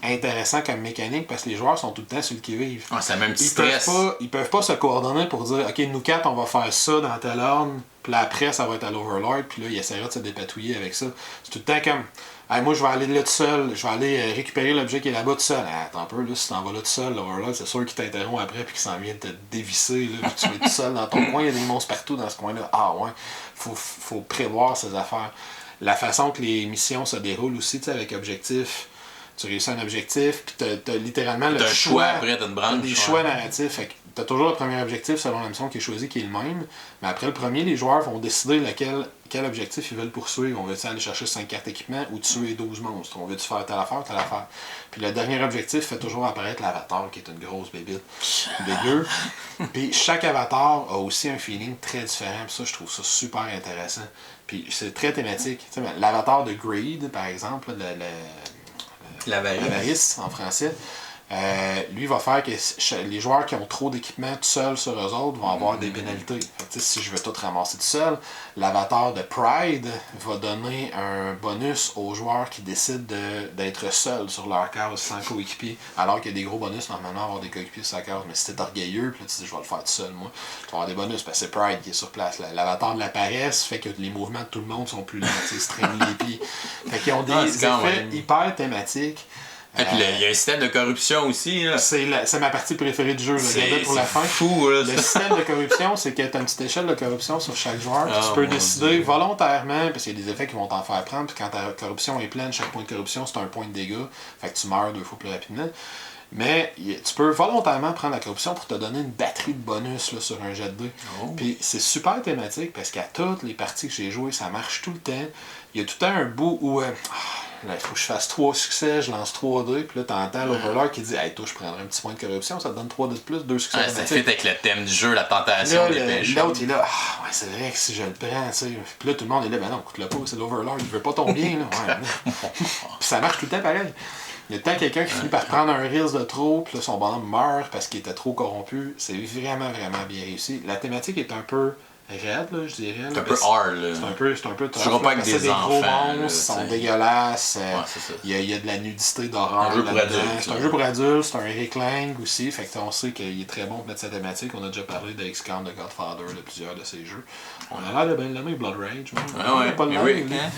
intéressant comme mécanique parce que les joueurs sont tout le temps sur le qui-vive. Ah, c'est même petit stress. Ils peuvent pas se coordonner pour dire ok, nous 4, on va faire ça dans tel ordre. Puis là, après, ça va être à l'Overlord. Puis là, il essaiera de se dépatouiller avec ça. C'est tout le temps comme hey, moi, je vais aller là tout seul. Je vais aller récupérer l'objet qui est là-bas tout seul. Ah, attends un peu, là, si t'en vas là tout seul, l'Overlord, c'est sûr qu'il t'interrompt après puis qu'il s'en vient de te dévisser. Là, puis tu es tout seul dans ton coin. Il y a des monstres partout dans ce coin-là. Ah ouais, faut prévoir ces affaires. La façon que les missions se déroulent aussi, tu sais, avec objectif. Tu réussis un objectif, puis t'as littéralement le choix. Après, t'as une branche. Des choix narratifs. Fait que t'as toujours le premier objectif selon la mission qui est choisie, qui est le même. Mais après le premier, les joueurs vont décider quel objectif ils veulent poursuivre. On veut-tu aller chercher 5 cartes d'équipement ou tuer 12 monstres? On veut-tu faire telle affaire? Puis le dernier objectif fait toujours apparaître l'avatar, qui est une grosse bébite dégueu. Puis chaque avatar a aussi un feeling très différent. Puis ça, je trouve ça super intéressant. Puis c'est très thématique. L'avatar de Greed, par exemple, l'avarice en français, lui va faire que les joueurs qui ont trop d'équipement tout seuls sur eux autres vont avoir des pénalités. Fait que, si je veux tout ramasser tout seul, l'avatar de Pride va donner un bonus aux joueurs qui décident d'être seuls sur leur case sans coéquipier, alors qu'il y a des gros bonus normalement avoir des coéquipiers sur sa case. Mais si t'es orgueilleux, puis là tu dis je vais le faire tout seul moi, tu vas avoir des bonus parce que c'est Pride qui est sur place. L'avatar de la paresse fait que les mouvements de tout le monde sont plus lents, ils se traînent les pieds. Fait qu'ils ont des effets hyper thématiques. Et puis il y a un système de corruption aussi. Là. C'est ma partie préférée du jeu. C'est pour la fin. Fou, là, le système de corruption, c'est que tu as une petite échelle de corruption sur chaque joueur. Tu peux décider volontairement, parce qu'il y a des effets qui vont t'en faire prendre. Puis quand ta corruption est pleine, chaque point de corruption, c'est un point de dégâts. Fait que tu meurs 2 fois plus rapidement. Mais tu peux volontairement prendre la corruption pour te donner une batterie de bonus là, sur un jet de dés. Puis c'est super thématique parce qu'à toutes les parties que j'ai jouées, ça marche tout le temps. Il y a tout le temps un bout où il faut que je fasse 3 succès, je lance 3 dés, puis là t'entends l'Overlord qui dit hey, toi je prendrais un petit point de corruption, ça te donne 3 dés de plus, 2 succès. Ça fait avec le thème du jeu, la tentation des péchés. L'autre il est là, ouais c'est vrai que si je le prends, tu sais. Puis là tout le monde est là, ben non, écoute-le pas, c'est l'Overlord, il veut pas ton bien là. Ouais, puis ça marche tout le temps pareil. Il y a tout le temps quelqu'un qui finit par prendre un risque de trop, puis là son bonhomme meurt parce qu'il était trop corrompu. C'est vraiment, vraiment bien réussi. La thématique est un peu raide, là, je dirais. C'est un peu hard, là. C'est un peu tu joueras pas avec des enfants. Des gros monstres, sont dégueulasses. Ouais, il y a de la nudité d'horreur là-dedans. C'est un jeu pour adultes, c'est un reclang aussi. Fait que on sait qu'il est très bon pour mettre sa thématique. On a déjà parlé de XCOM, de Godfather, de plusieurs de ces jeux. On a l'air de bien l'aimer, Blood Rage. Pas le même.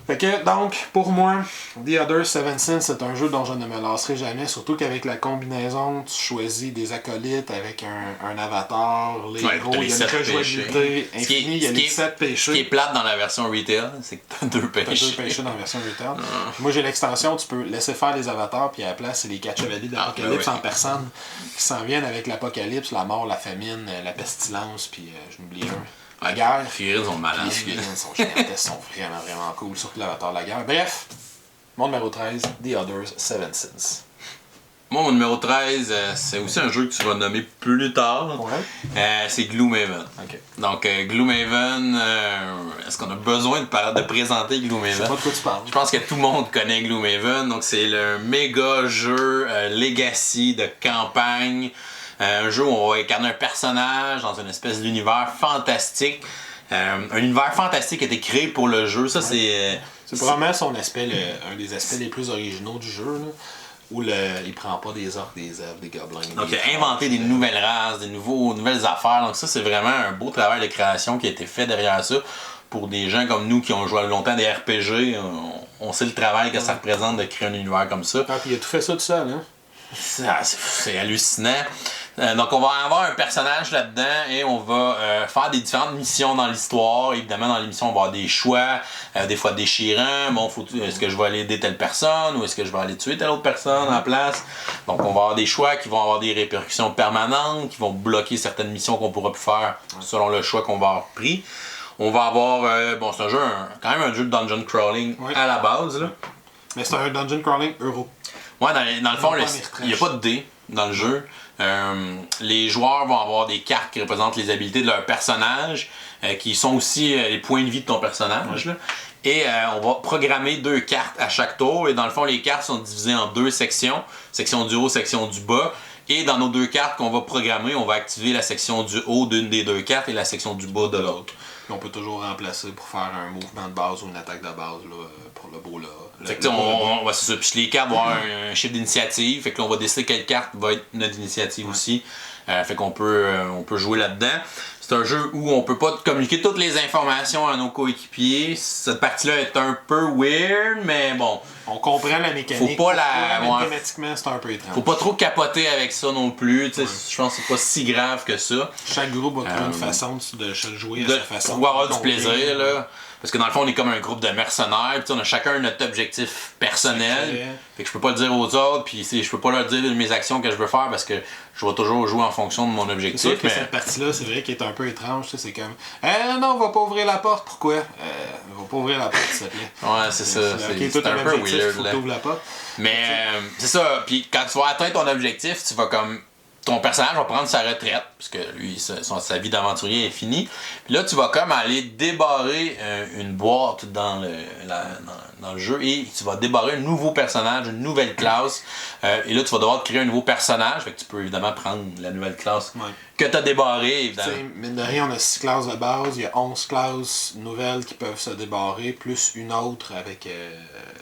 Fait que, donc, pour moi, The Other Seven Sins, c'est un jeu dont je ne me lasserai jamais, surtout qu'avec la combinaison, tu choisis des acolytes avec un avatar, les héros, il y a une rejouabilité infinie, il y a les 7 péchés. Ce qui est plate dans la version retail, c'est que t'as 2 péchés. T'as 2 péchés dans la version retail. Moi, j'ai l'extension, tu peux laisser faire les avatars, puis à la place, c'est les 4 chevaliers d'Apocalypse en personne qui s'en viennent avec l'Apocalypse, la mort, la famine, la pestilence, puis j'en oublie un. La guerre. Les figurines sont malades. Les figurines sont géantesques, sont vraiment, vraiment cool, surtout l'avatar de la guerre. Bref, mon numéro 13, The Other Seven Sins. Moi, mon numéro 13, c'est aussi un jeu que tu vas nommer plus tard. Ouais. C'est Gloomhaven. Okay. Donc, Gloomhaven, est-ce qu'on a besoin de présenter Gloomhaven? Je sais pas de quoi tu parles. Je pense que tout le monde connaît Gloomhaven. Donc, c'est le méga jeu Legacy de campagne Un jeu où on va incarner un personnage dans une espèce d'univers fantastique. Un univers fantastique a été créé pour le jeu. Ça, c'est probablement son aspect, un des aspects les plus originaux du jeu, là, où il prend pas des orques, des elfes, des gobelins. Donc, il a inventé des nouvelles races, nouvelles affaires. Donc, ça, c'est vraiment un beau travail de création qui a été fait derrière ça. Pour des gens comme nous qui ont joué longtemps des RPG, on sait le travail que ça représente de créer un univers comme ça. Ah, puis il a tout fait ça tout seul, hein? C'est hallucinant. Donc on va avoir un personnage là-dedans et on va faire des différentes missions dans l'histoire. Évidemment, dans l'émission, on va avoir des choix, des fois déchirants. Bon, est-ce que je vais aller aider telle personne ou est-ce que je vais aller tuer telle autre personne en place? Donc on va avoir des choix qui vont avoir des répercussions permanentes, qui vont bloquer certaines missions qu'on pourra plus faire selon le choix qu'on va avoir pris. On va avoir, c'est un jeu, quand même un jeu de dungeon crawling à la base. Là. Mais c'est un dungeon crawling euro. Ouais, dans le fond, il n'y a pas de dés dans le jeu. Les joueurs vont avoir des cartes qui représentent les habiletés de leur personnage, qui sont aussi les points de vie de ton personnage. Là. Et on va programmer 2 cartes à chaque tour. Et dans le fond, les cartes sont divisées en 2 sections. Section du haut, section du bas. Et dans nos 2 cartes qu'on va programmer, on va activer la section du haut d'une des 2 cartes et la section du bas de l'autre. On peut toujours remplacer pour faire un mouvement de base ou une attaque de base là, pour le beau là. Fait que c'est ça. Puis les cartes vont avoir un chiffre d'initiative. Fait que là, on va décider quelle carte va être notre initiative aussi. Fait qu'on peut jouer là-dedans. C'est un jeu où on peut pas communiquer toutes les informations à nos coéquipiers. Cette partie-là est un peu weird, mais bon. On comprend la mécanique. Faut pas mathématiquement, c'est un peu étrange. Faut pas trop capoter avec ça non plus. Je pense que c'est pas si grave que ça. Chaque groupe va trouver une façon de jouer à sa façon. Pour avoir du plaisir, là. Parce que dans le fond, on est comme un groupe de mercenaires, puis on a chacun notre objectif personnel. Fait que je peux pas le dire aux autres, puis je peux pas leur dire mes actions que je veux faire parce que je vais toujours jouer en fonction de mon objectif. C'est sûr que cette partie-là, c'est vrai qu'elle est un peu étrange. C'est comme non, on va pas ouvrir la porte. Pourquoi on va pas ouvrir la porte, s'il te plaît. Ouais, c'est ça. C'est un peu weird. Là. La porte. Mais c'est ça. Puis quand tu vas atteindre ton objectif, tu vas comme. Ton personnage va prendre sa retraite, puisque lui, sa vie d'aventurier est finie. Puis là, tu vas comme aller débarrer une boîte dans le jeu et tu vas débarrer un nouveau personnage, une nouvelle classe. Et là, tu vas devoir créer un nouveau personnage. Fait que tu peux évidemment prendre la nouvelle classe que tu as débarrée, évidemment. Mine de rien, on a 6 classes de base. Il y a 11 classes nouvelles qui peuvent se débarrer, plus une autre avec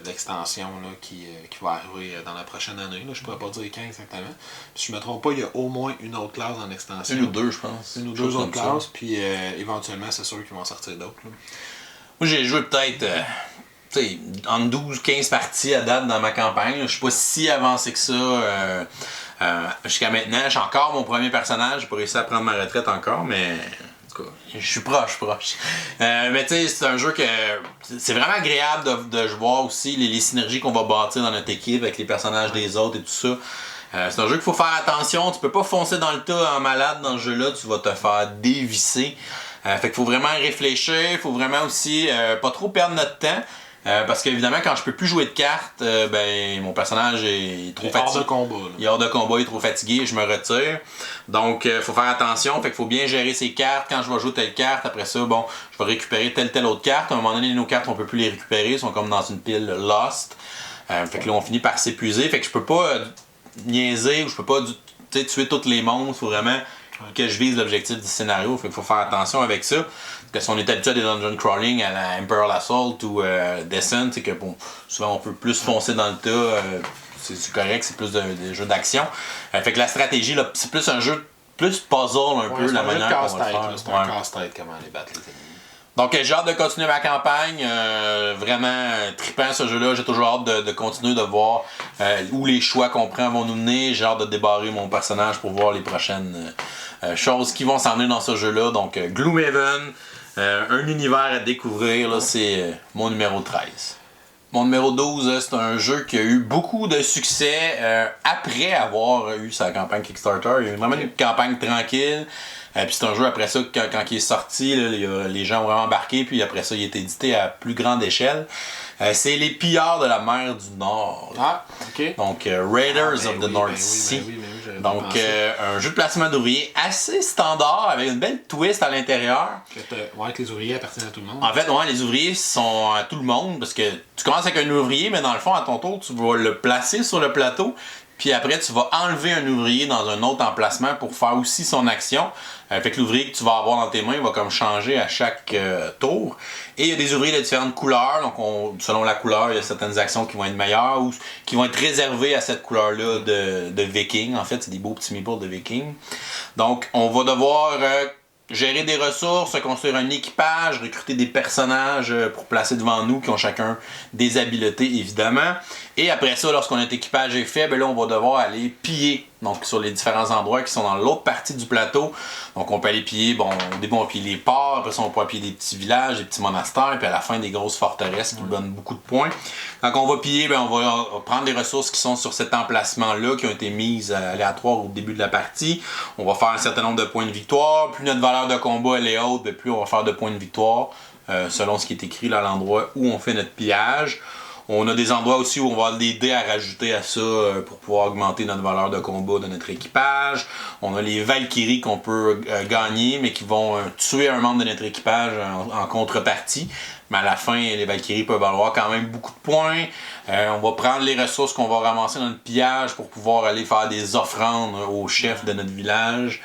l'extension là, qui va arriver dans la prochaine année. Là. Je pourrais pas dire quand exactement. Puis, si je me trompe pas, il y a au moins une autre classe dans l'extension. Une ou deux, je pense. Une ou deux autres classes. Puis éventuellement, c'est sûr qu'ils vont sortir d'autres. Là. Moi, j'ai joué peut-être entre 12-15 parties à date dans ma campagne. Je suis pas si avancé que ça. Jusqu'à maintenant, j'ai encore mon premier personnage. J'ai pas réussi à prendre ma retraite encore, mais en tout cas, je suis proche. Mais tu sais, c'est un jeu que c'est vraiment agréable de voir aussi les synergies qu'on va bâtir dans notre équipe avec les personnages des autres et tout ça. C'est un jeu qu'il faut faire attention. Tu peux pas foncer dans le tas en malade dans ce jeu-là. Tu vas te faire dévisser. Fait qu'il faut vraiment réfléchir. Il faut vraiment aussi pas trop perdre notre temps. Parce qu'évidemment, quand je peux plus jouer de cartes, mon personnage est trop fatigué. Hors de combat. Là. Il est hors de combat, il est trop fatigué, je me retire. Donc, faut faire attention. Fait qu'il faut bien gérer ses cartes. Quand je vais jouer telle carte, après ça, je vais récupérer telle autre carte. À un moment donné, nos cartes, on peut plus les récupérer. Ils sont comme dans une pile lost. Fait que là, on finit par s'épuiser. Fait que je peux pas niaiser ou je peux pas tuer tous les monstres. Faut vraiment que je vise l'objectif du scénario. Fait qu'il faut faire attention avec ça. Parce que si on est habitué à des dungeon crawling à la Imperial Assault ou Descent, c'est que souvent on peut plus foncer dans le tas. C'est correct, c'est plus des jeux d'action. Fait que la stratégie, là, c'est plus un jeu plus puzzle un peu la manière qu'on va le faire. C'est un casse-tête comment les battre les ennemis. Donc j'ai hâte de continuer ma campagne, vraiment trippant ce jeu-là, j'ai toujours hâte de continuer de voir où les choix qu'on prend vont nous mener, j'ai hâte de débarrer mon personnage pour voir les prochaines choses qui vont s'en venir dans ce jeu-là. Donc Gloomhaven, un univers à découvrir, là, c'est mon numéro 13. Mon numéro 12, c'est un jeu qui a eu beaucoup de succès après avoir eu sa campagne Kickstarter. Il y a eu vraiment une campagne tranquille. Puis c'est un jeu après ça, quand il est sorti, là, les gens ont vraiment embarqué, puis après ça, il a été édité à plus grande échelle. C'est les Pillards de la mer du Nord. Ah, ok. Donc Raiders of the North Sea. Donc un jeu de placement d'ouvriers assez standard, avec une belle twist à l'intérieur. Que les ouvriers appartiennent à tout le monde. En fait, les ouvriers sont à tout le monde, parce que tu commences avec un ouvrier, mais dans le fond, à ton tour, tu vas le placer sur le plateau. Puis après, tu vas enlever un ouvrier dans un autre emplacement pour faire aussi son action. Fait que l'ouvrier que tu vas avoir dans tes mains, il va comme changer à chaque tour. Et il y a des ouvriers de différentes couleurs. Donc, selon la couleur, il y a certaines actions qui vont être meilleures ou qui vont être réservées à cette couleur-là de viking. En fait, c'est des beaux petits meeples de viking. Donc, on va devoir gérer des ressources, construire un équipage, recruter des personnages pour placer devant nous qui ont chacun des habiletés, évidemment. Et après ça, lorsqu'on notre équipage est fait, ben là, on va devoir aller piller donc, sur les différents endroits qui sont dans l'autre partie du plateau. Donc, on peut aller piller, bon, au début, on pille les ports, après ça, on peut piller des petits villages, des petits monastères, puis à la fin, des grosses forteresses qui donnent beaucoup de points. Donc, on va piller, ben, on va prendre les ressources qui sont sur cet emplacement-là, qui ont été mises aléatoires au début de la partie. On va faire un certain nombre de points de victoire. Plus notre valeur de combat elle est haute, ben, plus on va faire de points de victoire, selon ce qui est écrit là, à l'endroit où on fait notre pillage. On a des endroits aussi où on va avoir des dés à rajouter à ça pour pouvoir augmenter notre valeur de combat de notre équipage. On a les Valkyries qu'on peut gagner, mais qui vont tuer un membre de notre équipage en contrepartie. Mais à la fin, les Valkyries peuvent avoir quand même beaucoup de points. On va prendre les ressources qu'on va ramasser dans notre pillage pour pouvoir aller faire des offrandes au chef de notre village.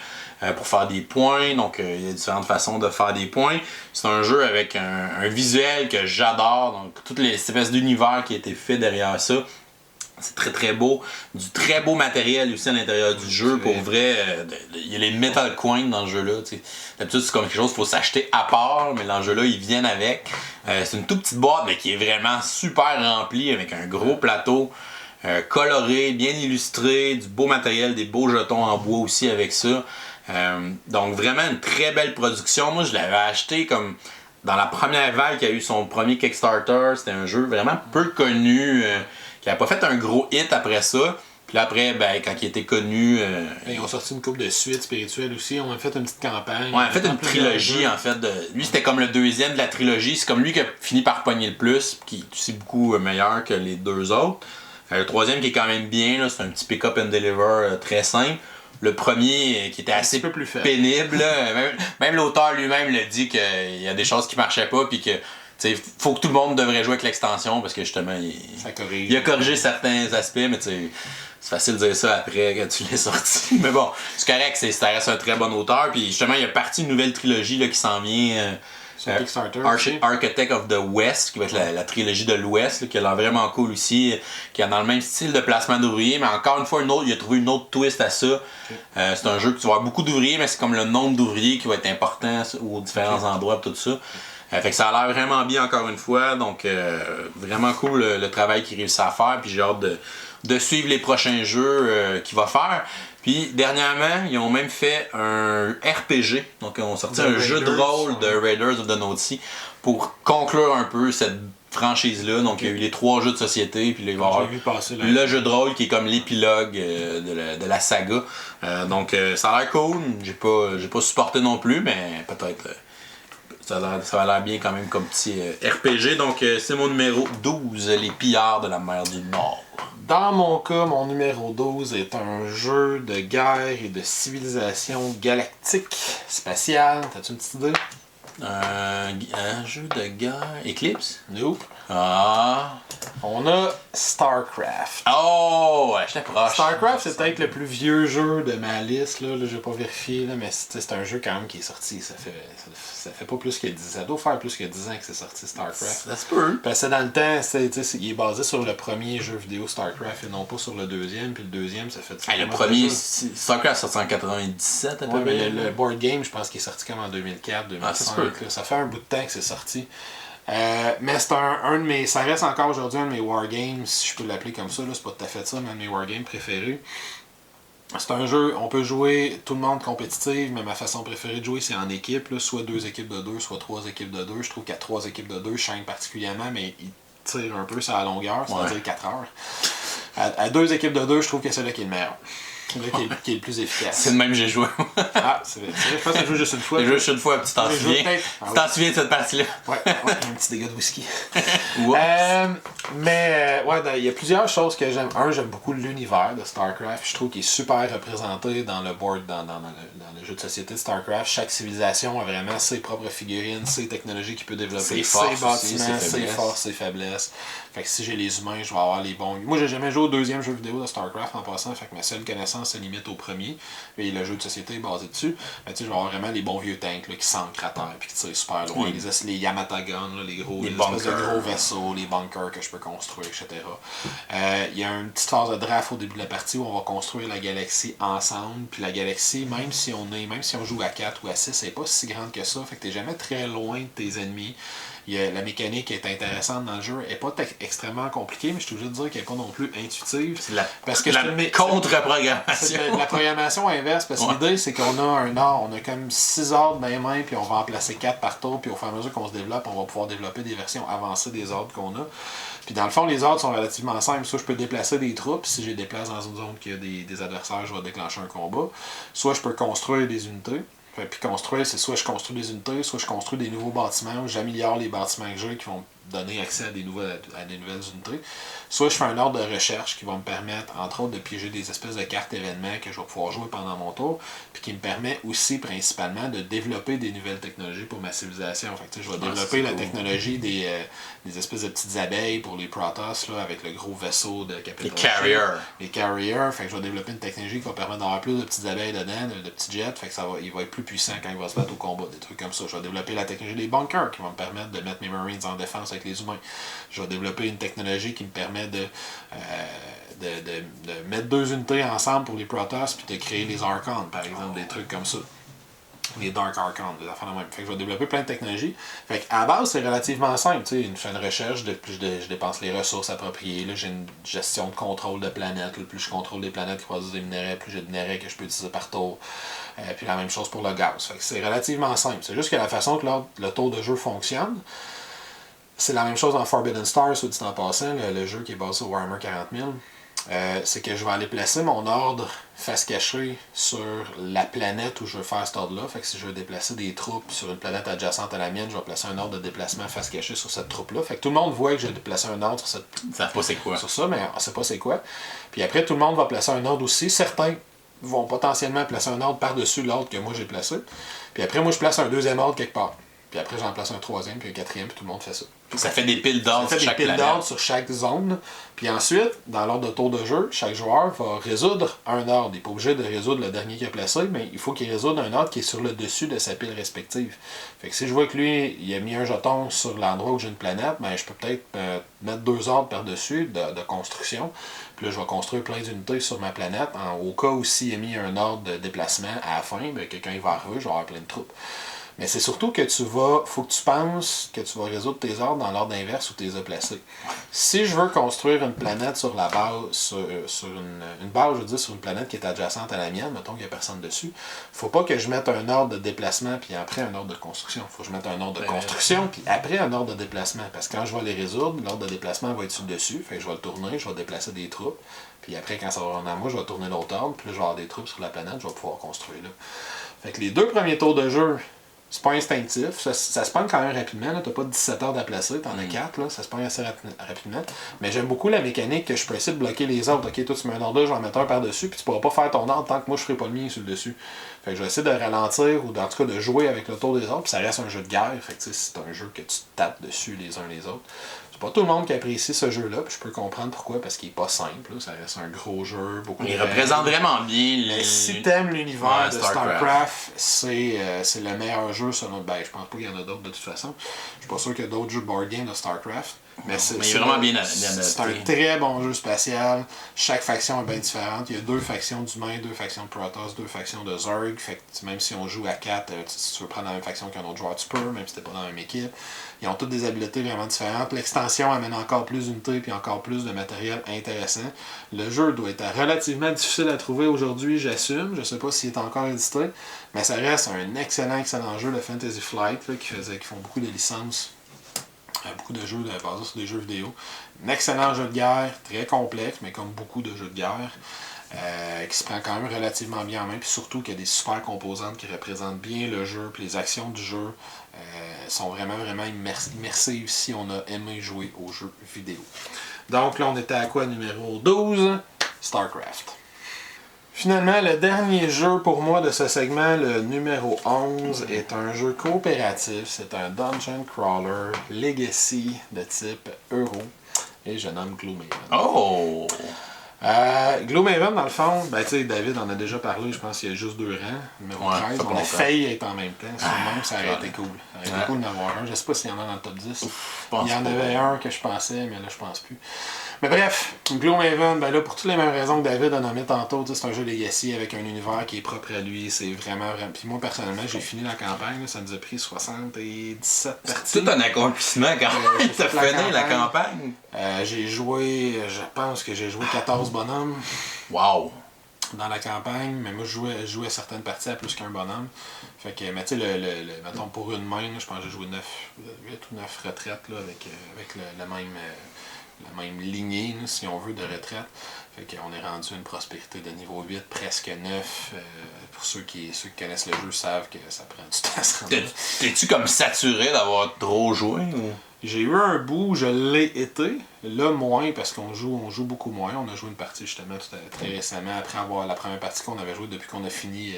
Pour faire des points, donc il y a différentes façons de faire des points. C'est un jeu avec un visuel que j'adore, donc toutes les espèces d'univers qui a été fait derrière ça. C'est très très beau, du très beau matériel aussi à l'intérieur du jeu. Pour vrai, il y a les metal coins dans ce jeu-là. D'habitude, c'est comme quelque chose qu'il faut s'acheter à part, mais dans ce jeu-là, ils viennent avec. C'est une toute petite boîte, mais qui est vraiment super remplie avec un gros plateau. Coloré, bien illustré, du beau matériel, des beaux jetons en bois aussi avec ça. Donc vraiment une très belle production. Moi je l'avais acheté comme dans la première vague qui a eu son premier Kickstarter. C'était un jeu vraiment peu connu, qui n'a pas fait un gros hit après ça. Puis là, après, ben, quand il était connu... Ils ont sorti une couple de suites spirituelles aussi. On a fait une petite campagne. Ouais, on a fait une trilogie en fait. Lui c'était comme le deuxième de la trilogie. C'est comme lui qui a fini par pogner le plus, qui est aussi beaucoup meilleur que les deux autres. Le troisième qui est quand même bien, c'est un petit pick-up and deliver très simple. Le premier qui était assez peu plus pénible, là, même l'auteur lui-même l'a dit qu'il y a des choses qui marchaient pas, puis que faut que tout le monde devrait jouer avec l'extension parce que justement il a corrigé certains aspects, mais c'est facile de dire ça après quand tu l'as sorti. Mais bon, c'est correct, ça reste un très bon auteur, puis justement il y a parti une nouvelle trilogie là, qui s'en vient. Kickstarter, Architect of the West, qui va être la trilogie de l'Ouest, là, qui a l'air vraiment cool aussi, qui est dans le même style de placement d'ouvriers, mais encore une fois, il a trouvé une autre twist à ça. C'est un jeu que tu vas avoir beaucoup d'ouvriers, mais c'est comme le nombre d'ouvriers qui va être important aux différents endroits et tout ça. Fait que ça a l'air vraiment bien encore une fois, donc vraiment cool le travail qu'il réussit à faire, puis j'ai hâte de suivre les prochains jeux qu'il va faire. Puis dernièrement, ils ont même fait un RPG, donc ils ont sorti un jeu de rôle de Raiders of the North Sea pour conclure un peu cette franchise-là. Donc il y a eu les 3 jeux de société, puis là, il va y avoir le jeu de rôle qui est comme l'épilogue de la saga. Donc ça a l'air cool, j'ai pas supporté non plus, mais peut-être ça a l'air bien quand même comme petit RPG. Donc c'est mon numéro 12, les pillards de la mer du Nord. Dans mon cas, mon numéro 12 est un jeu de guerre et de civilisation galactique spatiale. T'as-tu une petite idée? Un jeu de guerre... Eclipse? Nope. Ah... On a StarCraft. Oh! Ouais, je t'approche. StarCraft, c'est peut-être le plus vieux jeu de ma liste. Là, j'ai pas vérifié, là, mais c'est un jeu quand même qui est sorti. Ça fait pas plus que 10 ans. Ça doit faire plus que 10 ans que c'est sorti StarCraft. Ça se peut. Parce que dans le temps, il est basé sur le premier jeu vidéo StarCraft et non pas sur le deuxième. Puis le deuxième, ça fait... le premier, StarCraft sorti en 97 à peu près. Le Board Game, je pense qu'il est sorti comme en 2004, 2005. Ça fait un bout de temps que c'est sorti. Mais c'est un de mes. Ça reste encore aujourd'hui un de mes wargames, si je peux l'appeler comme ça, là, c'est pas tout à fait ça, mais un de mes wargames préférés. C'est un jeu, on peut jouer tout le monde compétitif, mais ma façon préférée de jouer c'est en équipe, là, soit 2 équipes de 2, soit 3 équipes de 2. Je trouve qu'à 3 équipes de 2, je chaîne particulièrement, mais il tire un peu sur la longueur, c'est-à-dire 4 heures. À 2 équipes de 2, je trouve que c'est là qui est le meilleur. qui est le plus efficace. C'est le même que j'ai joué. Ah, c'est vrai. Je pense que j'ai joué juste une fois. J'ai joué juste une fois, tu t'en souviens. Tu t'en souviens de cette partie-là? Ouais, un petit dégât de whisky. Mais il y a plusieurs choses que j'aime. J'aime beaucoup l'univers de StarCraft. Je trouve qu'il est super représenté dans le board, dans le jeu de société de StarCraft. Chaque civilisation a vraiment ses propres figurines, ses technologies qu'il peut développer, ses bâtiments, ses forces, ses faiblesses. Fait que si j'ai les humains, je vais avoir les bons. Moi, j'ai jamais joué au deuxième jeu vidéo de StarCraft en passant, fait que ma seule connaissance se limite au premier. Et le jeu de société est basé dessus. Mais tu sais, je vais avoir vraiment les bons vieux tanks là, qui s'ancrent à terre et qui tirent super loin. Les Yamata Guns, là, les gros vaisseaux, les bunkers que je peux construire, etc. Il y a une petite phase de draft au début de la partie où on va construire la galaxie ensemble. Puis la galaxie, même si on joue à 4 ou à 6, elle n'est pas si grande que ça. Fait que tu n'es jamais très loin de tes ennemis. La mécanique est intéressante dans le jeu. Elle n'est pas extrêmement compliquée, mais je suis obligé de dire qu'elle n'est pas non plus intuitive. C'est la contre-programmation. C'est la programmation inverse, parce que l'idée, c'est qu'on a un ordre. On a comme 6 ordres dans les mains, puis on va en placer 4 par tour, puis au fur et à mesure qu'on se développe, on va pouvoir développer des versions avancées des ordres qu'on a. Puis dans le fond, les ordres sont relativement simples. Soit je peux déplacer des troupes, si je les déplace dans une zone qui a des adversaires, je vais déclencher un combat. Soit je peux construire des unités. Puis construire, c'est soit je construis des unités, soit je construis des nouveaux bâtiments, ou j'améliore les bâtiments que j'ai qui vont donner accès à des nouvelles unités. Soit je fais un ordre de recherche qui va me permettre, entre autres, de piéger des espèces de cartes événements que je vais pouvoir jouer pendant mon tour, puis qui me permet aussi, principalement, de développer des nouvelles technologies pour ma civilisation. Fait que, je vais développer la technologie des espèces de petites abeilles pour les Protoss, là, avec le gros vaisseau de Capital. Les Carriers. Fait que je vais développer une technologie qui va permettre d'avoir plus de petites abeilles dedans, de petits jets. Fait que il va être plus puissant quand il va se battre au combat, des trucs comme ça. Je vais développer la technologie des bunkers qui va me permettre de mettre mes Marines en défense avec les humains. Je vais développer une technologie qui me permet de mettre 2 unités ensemble pour les Protoss puis de créer les Archons, par exemple, des trucs comme ça. Les Dark Archons, des affaires de même. Fait que je vais développer plein de technologies. Fait qu'à base, c'est relativement simple. Je fais une recherche, je dépense les ressources appropriées. Là, j'ai une gestion de contrôle de planètes. Là, plus je contrôle des planètes qui produisent des minéraux, plus j'ai de minéraux que je peux utiliser par tour. Puis la même chose pour le gaz. Fait que c'est relativement simple. C'est juste que la façon que le tour de jeu fonctionne, c'est la même chose dans Forbidden Stars, soit dit en passant, le jeu qui est basé sur Warhammer 40 000. C'est que je vais aller placer mon ordre face cachée sur la planète où je veux faire cet ordre-là. Fait que si je veux déplacer des troupes sur une planète adjacente à la mienne, je vais placer un ordre de déplacement face cachée sur cette troupe-là. Fait que tout le monde voit que j'ai déplacé un ordre sur cette... Ils savent pas c'est quoi. Sur ça, mais on sait pas c'est quoi. Puis après, tout le monde va placer un ordre aussi. Certains vont potentiellement placer un ordre par-dessus l'ordre que moi j'ai placé. Puis après, moi je place un deuxième ordre quelque part. Puis après, j'en place un troisième, puis un quatrième, puis tout le monde fait ça. Ça fait des piles d'ordre sur chaque planète. Ça fait des piles d'ordre sur chaque zone. Puis ensuite, dans l'ordre de tour de jeu, chaque joueur va résoudre un ordre. Il n'est pas obligé de résoudre le dernier qu'il a placé, mais il faut qu'il résoudre un ordre qui est sur le dessus de sa pile respective. Fait que si je vois que lui, il a mis un jeton sur l'endroit où j'ai une planète, ben, je peux peut-être mettre 2 ordres par-dessus de construction. Puis là, je vais construire plein d'unités sur ma planète. Au cas où s'il a mis un ordre de déplacement à la fin, ben, quelqu'un va arriver, je vais avoir plein de troupes. Mais c'est surtout que faut que tu penses que tu vas résoudre tes ordres dans l'ordre inverse où tu les as placés. Si je veux construire une planète sur la base, sur une base, je veux dire, sur une planète qui est adjacente à la mienne, mettons qu'il n'y a personne dessus, faut pas que je mette un ordre de déplacement puis après un ordre de construction. Faut que je mette un ordre de construction puis après un ordre de déplacement. Parce que quand je vais les résoudre, l'ordre de déplacement va être sur le dessus. Fait que je vais le tourner, je vais déplacer des troupes. Puis après, quand ça va revenir à moi, je vais tourner l'autre ordre. Puis là, je vais avoir des troupes sur la planète, je vais pouvoir construire là. Fait que les 2 premiers tours de jeu, c'est pas instinctif, ça se pogne quand même rapidement, t'as pas 17 heures à placer, t'en as 4, là, ça se pogne assez rapidement. Mais j'aime beaucoup la mécanique que je peux essayer de bloquer les ordres. Ok, toi tu mets un ordre, je vais en mettre un par-dessus, puis tu pourras pas faire ton ordre tant que moi je ferai pas le mien sur le dessus. Fait que je vais essayer de ralentir ou en tout cas de jouer avec le tour des ordres, puis ça reste un jeu de guerre, fait que c'est un jeu que tu tapes dessus les uns les autres. C'est pas tout le monde qui apprécie ce jeu-là, puis je peux comprendre pourquoi, parce qu'il est pas simple, là. Ça reste un gros jeu, beaucoup de Il représente vraiment bien les... Si t'aimes l'univers de StarCraft, c'est le meilleur jeu selon... Ben, je pense pas qu'il y en a d'autres de toute façon. Je suis pas sûr qu'il y a d'autres jeux board game de StarCraft. Mais c'est vraiment bien adapté. C'est un très bon jeu spatial. Chaque faction est bien différente. Il y a 2 factions d'humains, 2 factions de Protoss, 2 factions de Zerg. Fait que même si on joue à 4, si tu veux prendre la même faction qu'un autre joueur, tu peux, même si t'es pas dans la même équipe. Ils ont toutes des habiletés vraiment différentes. L'extension amène encore plus d'unités et encore plus de matériel intéressant. Le jeu doit être relativement difficile à trouver aujourd'hui, j'assume. Je sais pas s'il est encore édité. Mais ça reste un excellent jeu de Fantasy Flight là, qui font beaucoup de licences. Beaucoup de jeux basés sur des jeux vidéo. Un excellent jeu de guerre, très complexe, mais comme beaucoup de jeux de guerre. qui se prend quand même relativement bien en main, puis surtout qu'il y a des super composantes qui représentent bien le jeu, puis les actions du jeu sont vraiment immersives si on a aimé jouer aux jeux vidéo. Donc là, on était à quoi, numéro 12? StarCraft. Finalement, le dernier jeu pour moi de ce segment, le numéro 11, est un jeu coopératif. C'est un dungeon crawler legacy de type euro. Et je nomme Gloomhaven. Oh! Gloomhaven, dans le fond, ben, tu sais, David en a déjà parlé, je pense qu'il y a juste 2 rangs. Numéro 13, on a failli être en même temps. Sinon, ça aurait été cool. Ça aurait été cool d'en avoir un. Je sais pas s'il y en a dans le top 10. Il y en avait un que je pensais, mais là, je pense plus. Mais bref, Gloomhaven, ben là, pour toutes les mêmes raisons que David a nommé tantôt, c'est un jeu Legacy avec un univers qui est propre à lui. C'est vraiment. Puis moi, personnellement, j'ai fini la campagne. Là, ça nous a pris 77 parties. C'est tout un accomplissement quand même. T'as fini la campagne. J'ai joué, je pense que j'ai joué 14 bonhommes. Wow! Dans la campagne, mais moi, je jouais certaines parties à plus qu'un bonhomme. Fait que, mais tu sais, mettons, pour une main, là, je pense que j'ai joué 8 ou 9 retraites là, avec la même lignée, là, si on veut, de retraite. Fait qu'on est rendu à une prospérité de niveau 8, presque 9. Pour ceux qui connaissent le jeu savent que ça prend du temps à se rendre. T'es-tu comme saturé d'avoir trop joué? Ou? J'ai eu un bout où je l'ai été. Là, moins, parce qu'on joue beaucoup moins. On a joué une partie, justement, très récemment, après avoir la première partie qu'on avait jouée depuis qu'on a fini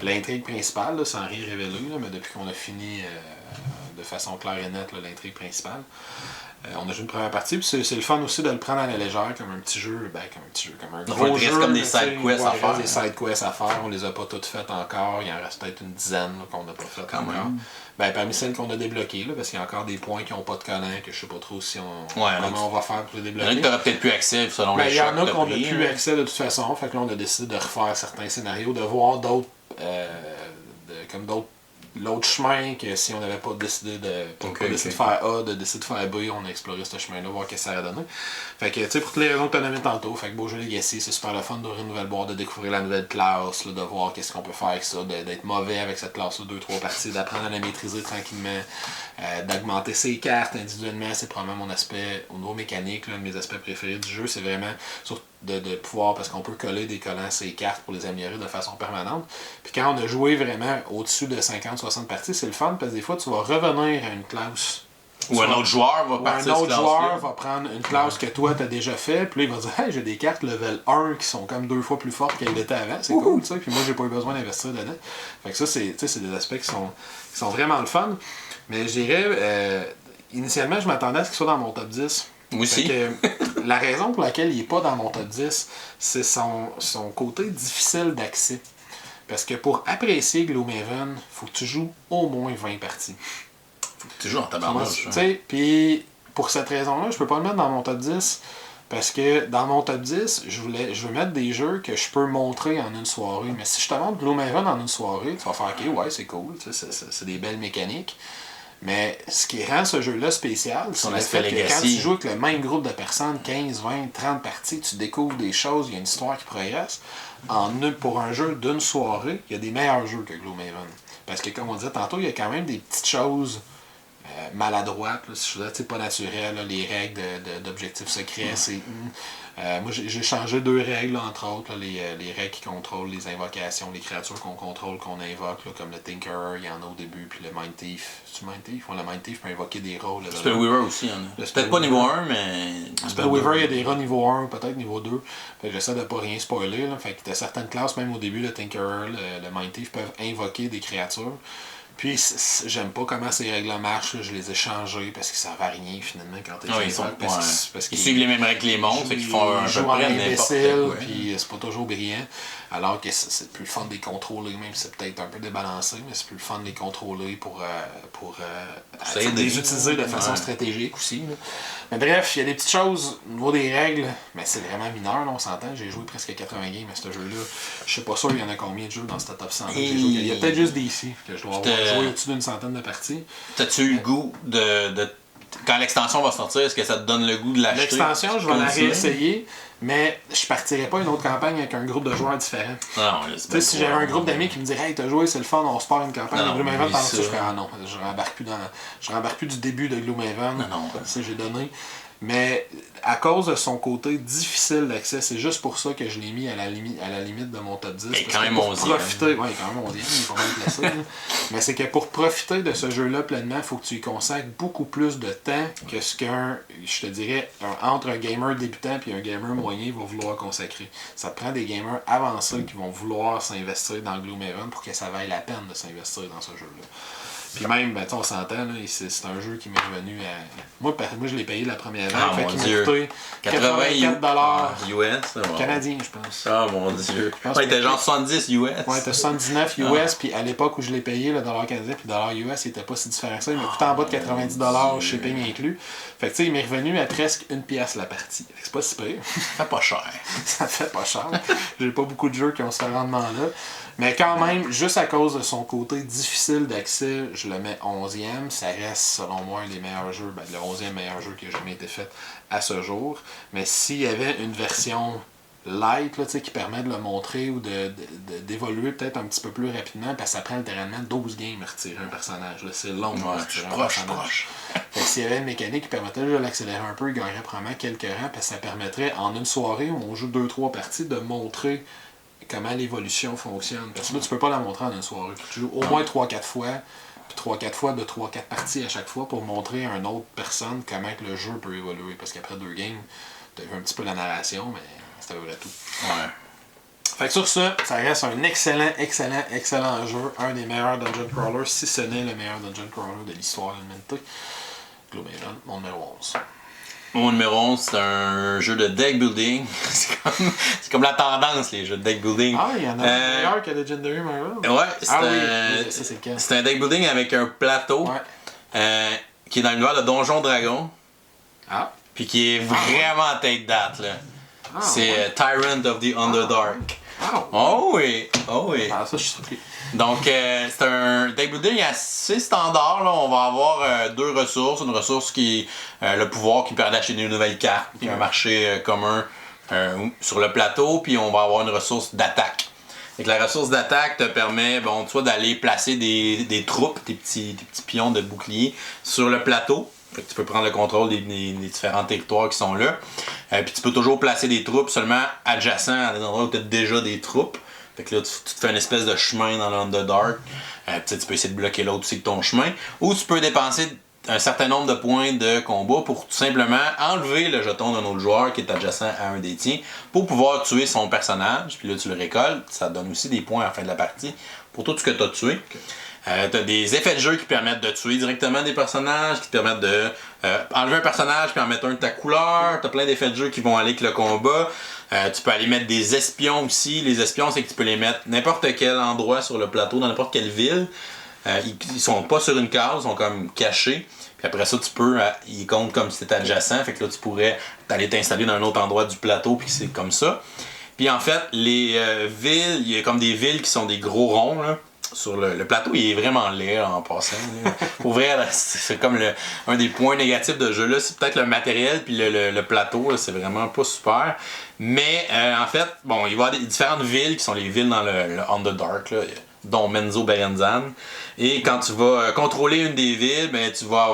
l'intrigue principale, là, sans rien révéler, là, mais depuis qu'on a fini de façon claire et nette l'intrigue principale. On a joué une première partie, puis c'est le fun aussi de le prendre à la légère, comme un petit jeu, comme un gros jeu. Comme des side quests à faire. Des side quests à faire, on les a pas toutes faites encore, il en reste peut-être une dizaine là, qu'on n'a pas faites encore. Ben, parmi celles qu'on a débloquées, là, parce qu'il y a encore des points qui n'ont pas de collant, que je sais pas trop si comment on va faire pour les débloquer. Il y en a qui t'auras peut-être plus accès selon les chocs. Il y en a qu'on n'a plus accès de toute façon, fait que là on a décidé de refaire certains scénarios, de voir d'autres, l'autre chemin que si on n'avait pas décidé de faire A, de décider de faire B, on a exploré ce chemin-là, voir ce que ça a donné. Fait que, tu sais, pour toutes les raisons que tu as nommées tantôt, fait que beau jeu Legacy, c'est super le fun d'ouvrir une nouvelle boîte, de découvrir la nouvelle classe, là, de voir qu'est-ce qu'on peut faire avec ça, d'être mauvais avec cette classe-là, 2-3 parties, d'apprendre à la maîtriser tranquillement, d'augmenter ses cartes individuellement, c'est probablement mon aspect, au niveau mécanique, là, un de mes aspects préférés du jeu, c'est vraiment de pouvoir, parce qu'on peut coller des collants à ses cartes pour les améliorer de façon permanente. Puis quand on a joué vraiment au-dessus de 50-60 parties, c'est le fun, parce que des fois, tu vas revenir à une classe. Ou un autre joueur va partir un autre joueur va prendre une classe que toi, tu as déjà fait, puis là, il va dire « Hey, j'ai des cartes level 1 qui sont comme 2 fois plus fortes qu'elles l'étaient avant. » C'est cool, tu sais. Puis moi, j'ai pas eu besoin d'investir dedans. Fait que ça, c'est des aspects qui sont vraiment le fun. Mais je dirais, initialement, je m'attendais à ce qu'il soit dans mon top 10. Aussi. La raison pour laquelle il n'est pas dans mon top 10, c'est son côté difficile d'accès. Parce que pour apprécier Gloomhaven, il faut que tu joues au moins 20 parties. Faut que tu joues en tabarnouche. Puis pour cette raison-là, je peux pas le mettre dans mon top 10. Parce que dans mon top 10, je veux mettre des jeux que je peux montrer en une soirée. Mais si je te montre Gloomhaven en une soirée, tu vas faire « Ok, ouais, c'est cool, c'est des belles mécaniques. » Mais ce qui rend ce jeu-là spécial, c'est le fait que quand tu joues avec le même groupe de personnes, 15, 20, 30 parties, tu découvres des choses, il y a une histoire qui progresse. Pour un jeu d'une soirée, il y a des meilleurs jeux que Gloomhaven. Parce que comme on disait tantôt, il y a quand même des petites choses maladroites, là, si je veux dire, pas naturelles, là, les règles d'objectifs secrets, c'est... moi, j'ai changé 2 règles, là, entre autres, là, les règles qui contrôlent les invocations, les créatures qu'on contrôle, qu'on invoque, là, comme le Tinkerer, il y en a au début, puis le Mind Thief. C'est-tu Mind Thief? Ouais, le Mind Thief peut invoquer des rats. Le Spell Weaver aussi, il y en a. Peut-être pas niveau 1, mais... Spell Weaver, il y a des rats niveau 1, peut-être niveau 2. Fait que j'essaie de pas rien spoiler. Là. Fait que t'as certaines classes, même au début, le Tinkerer, le Mind Thief, peuvent invoquer des créatures. Puis, j'aime pas comment ces règles-là marchent. Là. Je les ai changées parce que ça va rien finalement quand t'es ils suivent les mêmes règles que les monstres, fait qu'ils font un peu près imbécile, puis c'est pas toujours brillant. Alors que c'est plus le fun de les contrôler, même si c'est peut-être un peu débalancé, mais c'est plus le fun de les contrôler pour les utiliser de façon stratégique aussi. Là. Mais bref, il y a des petites choses au niveau des règles, mais c'est vraiment mineur, là, on s'entend. J'ai joué presque 80 games à ce jeu-là. Je sais pas sûr il y en a combien de jeux dans ce top 100. Il y a peut-être juste des ici, que je dois avoir joué au-dessus d'une centaine de parties. T'as-tu eu le goût de... Quand l'extension va sortir, est-ce que ça te donne le goût de l'acheter? L'extension, je vais la réessayer, mais je partirai pas une autre campagne avec un groupe de joueurs différent. Tu sais, si j'avais un groupe d'amis qui me dirait « Hey, t'as joué, c'est le fun, on se part une campagne de Gloomhaven », je ferais « Ah non, je rembarque plus du début de Gloomhaven. » Si j'ai donné. Mais à cause de son côté difficile d'accès, c'est juste pour ça que je l'ai mis à la limite de mon top 10. Et quand même 11e. Profiter, ouais, quand même 11e, il est pas mal placé. Mais c'est que pour profiter de ce jeu-là pleinement, il faut que tu y consacres beaucoup plus de temps que ce qu'un, je te dirais, entre un gamer débutant et un gamer moyen va vouloir consacrer. Ça te prend des gamers avancés qui vont vouloir s'investir dans Gloomhaven pour que ça vaille la peine de s'investir dans ce jeu-là. Puis même, ben, on s'entend, là, c'est un jeu qui m'est revenu à... Moi, je l'ai payé la première vague, fait qu'il m'a coûté 84$ US, canadiens, je pense. Ah mon Dieu. Il était genre 70 US. Ouais, il était 79 US, puis à l'époque où je l'ai payé, le dollar canadien puis le dollar US, il était pas si différent que ça. Il m'a coûté en bas de 90$, shipping inclus. Fait que tu sais, il m'est revenu à presque 1$ la partie. C'est pas si pire. Ça fait pas cher. Ça fait pas cher. J'ai pas beaucoup de jeux qui ont ce rendement-là. Mais quand même, juste à cause de son côté difficile d'accès, je le mets 11e. Ça reste, selon moi, un des meilleurs jeux, ben, le 11e meilleur jeu qui a jamais été fait à ce jour. Mais s'il y avait une version light là, qui permet de le montrer ou d'évoluer peut-être un petit peu plus rapidement, parce que ça prend littéralement 12 games à retirer un personnage. C'est long à retirer un personnage. Fait que s'il y avait une mécanique qui permettait de l'accélérer un peu, il gagnerait probablement quelques rangs, parce que ça permettrait, en une soirée où on joue 2-3 parties, de montrer comment l'évolution fonctionne. Parce que là, tu peux pas la montrer en une soirée. Tu joues au moins 3-4 fois, puis 3-4 fois de 3-4 parties à chaque fois pour montrer à une autre personne comment que le jeu peut évoluer. Parce qu'après 2 games, tu as vu un petit peu la narration, mais c'est à peu près tout. Ouais. Fait que sur ça reste un excellent jeu. Un des meilleurs Dungeon Crawlers, si ce n'est le meilleur Dungeon Crawler de l'histoire de l'humanité. Gloomhaven, mon numéro 11. Mon numéro 11, c'est un jeu de deck building. C'est comme la tendance, les jeux de deck building. Ah, il y en a un meilleur que Legendary Marvel. Ouais, c'est un deck building avec un plateau qui est dans l'univers de Donjon Dragon. Ah. Puis qui est vraiment à tête date, là. C'est Tyrant of the Underdark. Oh oui, oh oui. Ah, ça, je suis surpris. Donc, c'est un deck building assez standard. Là. On va avoir 2 ressources. Une ressource qui est le pouvoir qui permet d'acheter des nouvelles cartes, qui a un marché commun sur le plateau. Puis on va avoir une ressource d'attaque. La ressource d'attaque te permet soit d'aller placer des troupes, des petits pions de bouclier sur le plateau. Fait que tu peux prendre le contrôle des différents territoires qui sont là. Puis tu peux toujours placer des troupes seulement adjacents à des endroits où tu as déjà des troupes. Fait que là, tu te fais une espèce de chemin dans l'Underdark. Tu peux essayer de bloquer l'autre aussi que ton chemin. Ou tu peux dépenser un certain nombre de points de combat pour tout simplement enlever le jeton d'un autre joueur qui est adjacent à un des tiens pour pouvoir tuer son personnage. Puis là, tu le récoltes. Ça te donne aussi des points à la fin de la partie pour tout ce que tu as tué. Tu as des effets de jeu qui permettent de tuer directement des personnages, qui te permettent de enlever un personnage puis en mettre un de ta couleur. Tu as plein d'effets de jeu qui vont aller avec le combat. Tu peux aller mettre des espions aussi. Les espions, c'est que tu peux les mettre n'importe quel endroit sur le plateau, dans n'importe quelle ville. Ils sont pas sur une case, ils sont comme cachés. Puis après ça, tu peux, ils comptent comme si c'était adjacent. Fait que là, tu pourrais aller t'installer dans un autre endroit du plateau, puis c'est comme ça. Puis en fait, les villes, il y a comme des villes qui sont des gros ronds, là. Sur le plateau, il est vraiment laid en passant. Pour vrai, c'est comme un des points négatifs de ce jeu-là. C'est peut-être le matériel puis le plateau, là, c'est vraiment pas super. Mais en fait, il va y avoir des différentes villes qui sont les villes dans le Underdark, là, dont Menzo Berenzan. Et quand tu vas contrôler une des villes, tu vas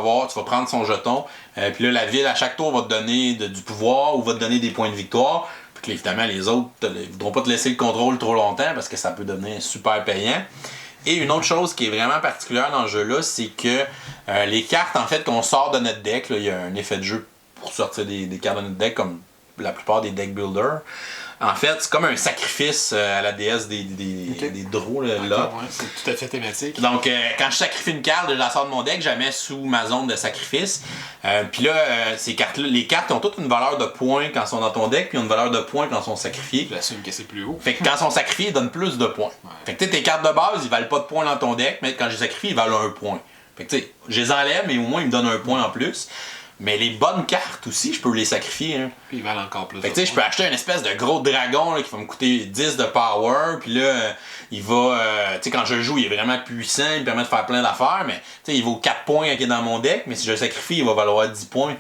prendre son jeton. Puis là, la ville, à chaque tour, va te donner du pouvoir ou va te donner des points de victoire. Puis évidemment, les autres ne voudront pas te laisser le contrôle trop longtemps parce que ça peut devenir super payant. Et une autre chose qui est vraiment particulière dans ce jeu-là, c'est que les cartes, en fait, qu'on sort de notre deck, il y a un effet de jeu pour sortir des cartes de notre deck, comme la plupart des deck builders. En fait, c'est comme un sacrifice à la déesse des draws, là. Ouais, c'est tout à fait thématique. Donc, quand je sacrifie une carte, je la sors de mon deck, je la mets sous ma zone de sacrifice. Puis là, ces cartes-là, les cartes ont toutes une valeur de points quand elles sont dans ton deck, puis une valeur de points quand elles sont sacrifiées. J'assume que c'est plus haut. Fait que quand elles sont sacrifiées, ils donnent plus de points. Ouais. Fait que tes cartes de base, ils valent pas de points dans ton deck, mais quand je les sacrifie, ils valent 1 point. Fait que je les enlève, mais au moins, ils me donnent 1 point en plus. Mais les bonnes cartes aussi, je peux les sacrifier. Hein. Puis ils valent encore plus. Fait que je peux acheter une espèce de gros dragon là, qui va me coûter 10 de power. Puis là, il va. Quand je joue, il est vraiment puissant, il me permet de faire plein d'affaires. Mais il vaut 4 points quand il est dans mon deck. Mais si je le sacrifie, il va valoir 10 points.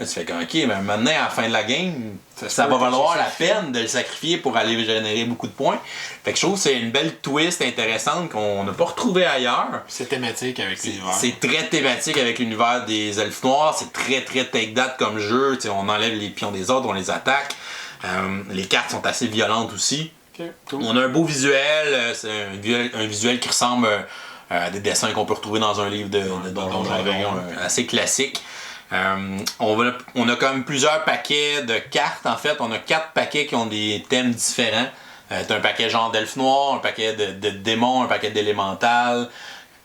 Là, tu fais comme, ok, mais maintenant, à la fin de la game, ça va valoir la peine de le sacrifier pour aller générer beaucoup de points. Fait que je trouve que c'est une belle twist intéressante qu'on n'a pas retrouvée ailleurs. C'est thématique avec l'univers. C'est très thématique avec l'univers des elfes noirs. C'est très très take that comme jeu. T'sais, on enlève les pions des autres, on les attaque. Les cartes sont assez violentes aussi. Okay, cool. On a un beau visuel. C'est un visuel qui ressemble à des dessins qu'on peut retrouver dans un livre de Donjons & Dragons assez classique. On a comme plusieurs paquets de cartes. En fait, on a 4 paquets qui ont des thèmes différents. T'as un paquet genre d'elfes noirs, un paquet de démons, un paquet d'élémental,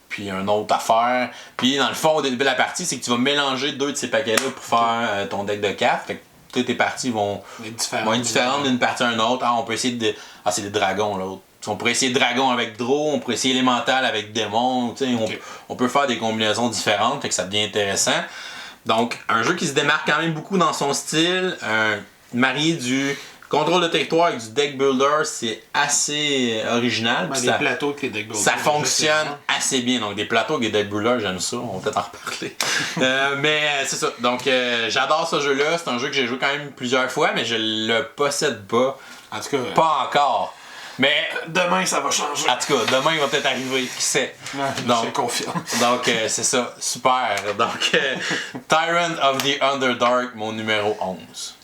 puis un autre affaire. Puis dans le fond, au début de la partie, c'est que tu vas mélanger 2 de ces paquets-là pour faire ton deck de cartes. Fait que toutes tes parties vont être différentes d'une partie à une autre. Ah, on peut essayer de... Ah, c'est des dragons l'autre. On pourrait essayer dragon avec draw, on pourrait essayer élémental avec démon. On peut faire des combinaisons différentes, fait que ça devient intéressant. Donc, un jeu qui se démarque quand même beaucoup dans son style, marié du contrôle de territoire avec du deck builder, c'est assez original. Des plateaux avec les deck builders. Ça fonctionne assez bien. Donc, des plateaux avec des deck builders, j'aime ça. On va peut-être en reparler. Mais c'est ça. Donc, j'adore ce jeu-là. C'est un jeu que j'ai joué quand même plusieurs fois, mais je le possède pas. En tout cas, pas encore. Mais demain, ça va changer. En tout cas, demain, il va peut-être arriver. Qui sait? Donc, je confirme. Donc, c'est ça. Super. Donc, Tyrant of the Underdark, mon numéro 11.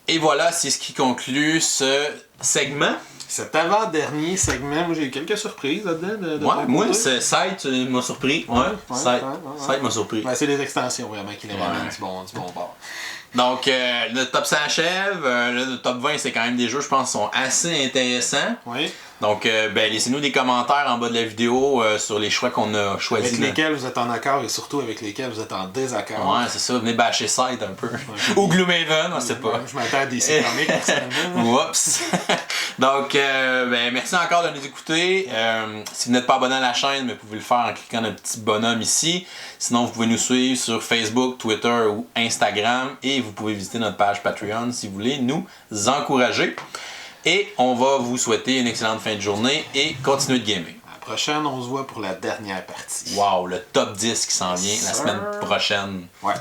Et voilà, c'est ce qui conclut ce segment. Cet avant-dernier segment, moi j'ai eu quelques surprises là-dedans. Ouais, moi, Site m'a surpris. Site m'a surpris. Ouais, c'est les extensions vraiment qui les ramènent du bon bord. Donc, le top 100 achève. Le top 20, c'est quand même des jeux, je pense, qui sont assez intéressants. Oui. Donc, laissez-nous des commentaires en bas de la vidéo sur les choix qu'on a choisis. Avec lesquels vous êtes en accord et surtout avec lesquels vous êtes en désaccord. Ouais, c'est ça. Venez bâcher Site un peu. Ouais. Ou Gloomhaven, on sait pas. Je m'attends à des comics personnellement. Oups. Donc, merci encore de nous écouter. Si vous n'êtes pas abonné à la chaîne, vous pouvez le faire en cliquant le petit bonhomme ici. Sinon, vous pouvez nous suivre sur Facebook, Twitter ou Instagram. Et vous pouvez visiter notre page Patreon si vous voulez nous encourager. Et on va vous souhaiter une excellente fin de journée et continuer de gamer. À la prochaine, on se voit pour la dernière partie. Wow, le top 10 qui s'en vient la semaine prochaine. Ouais.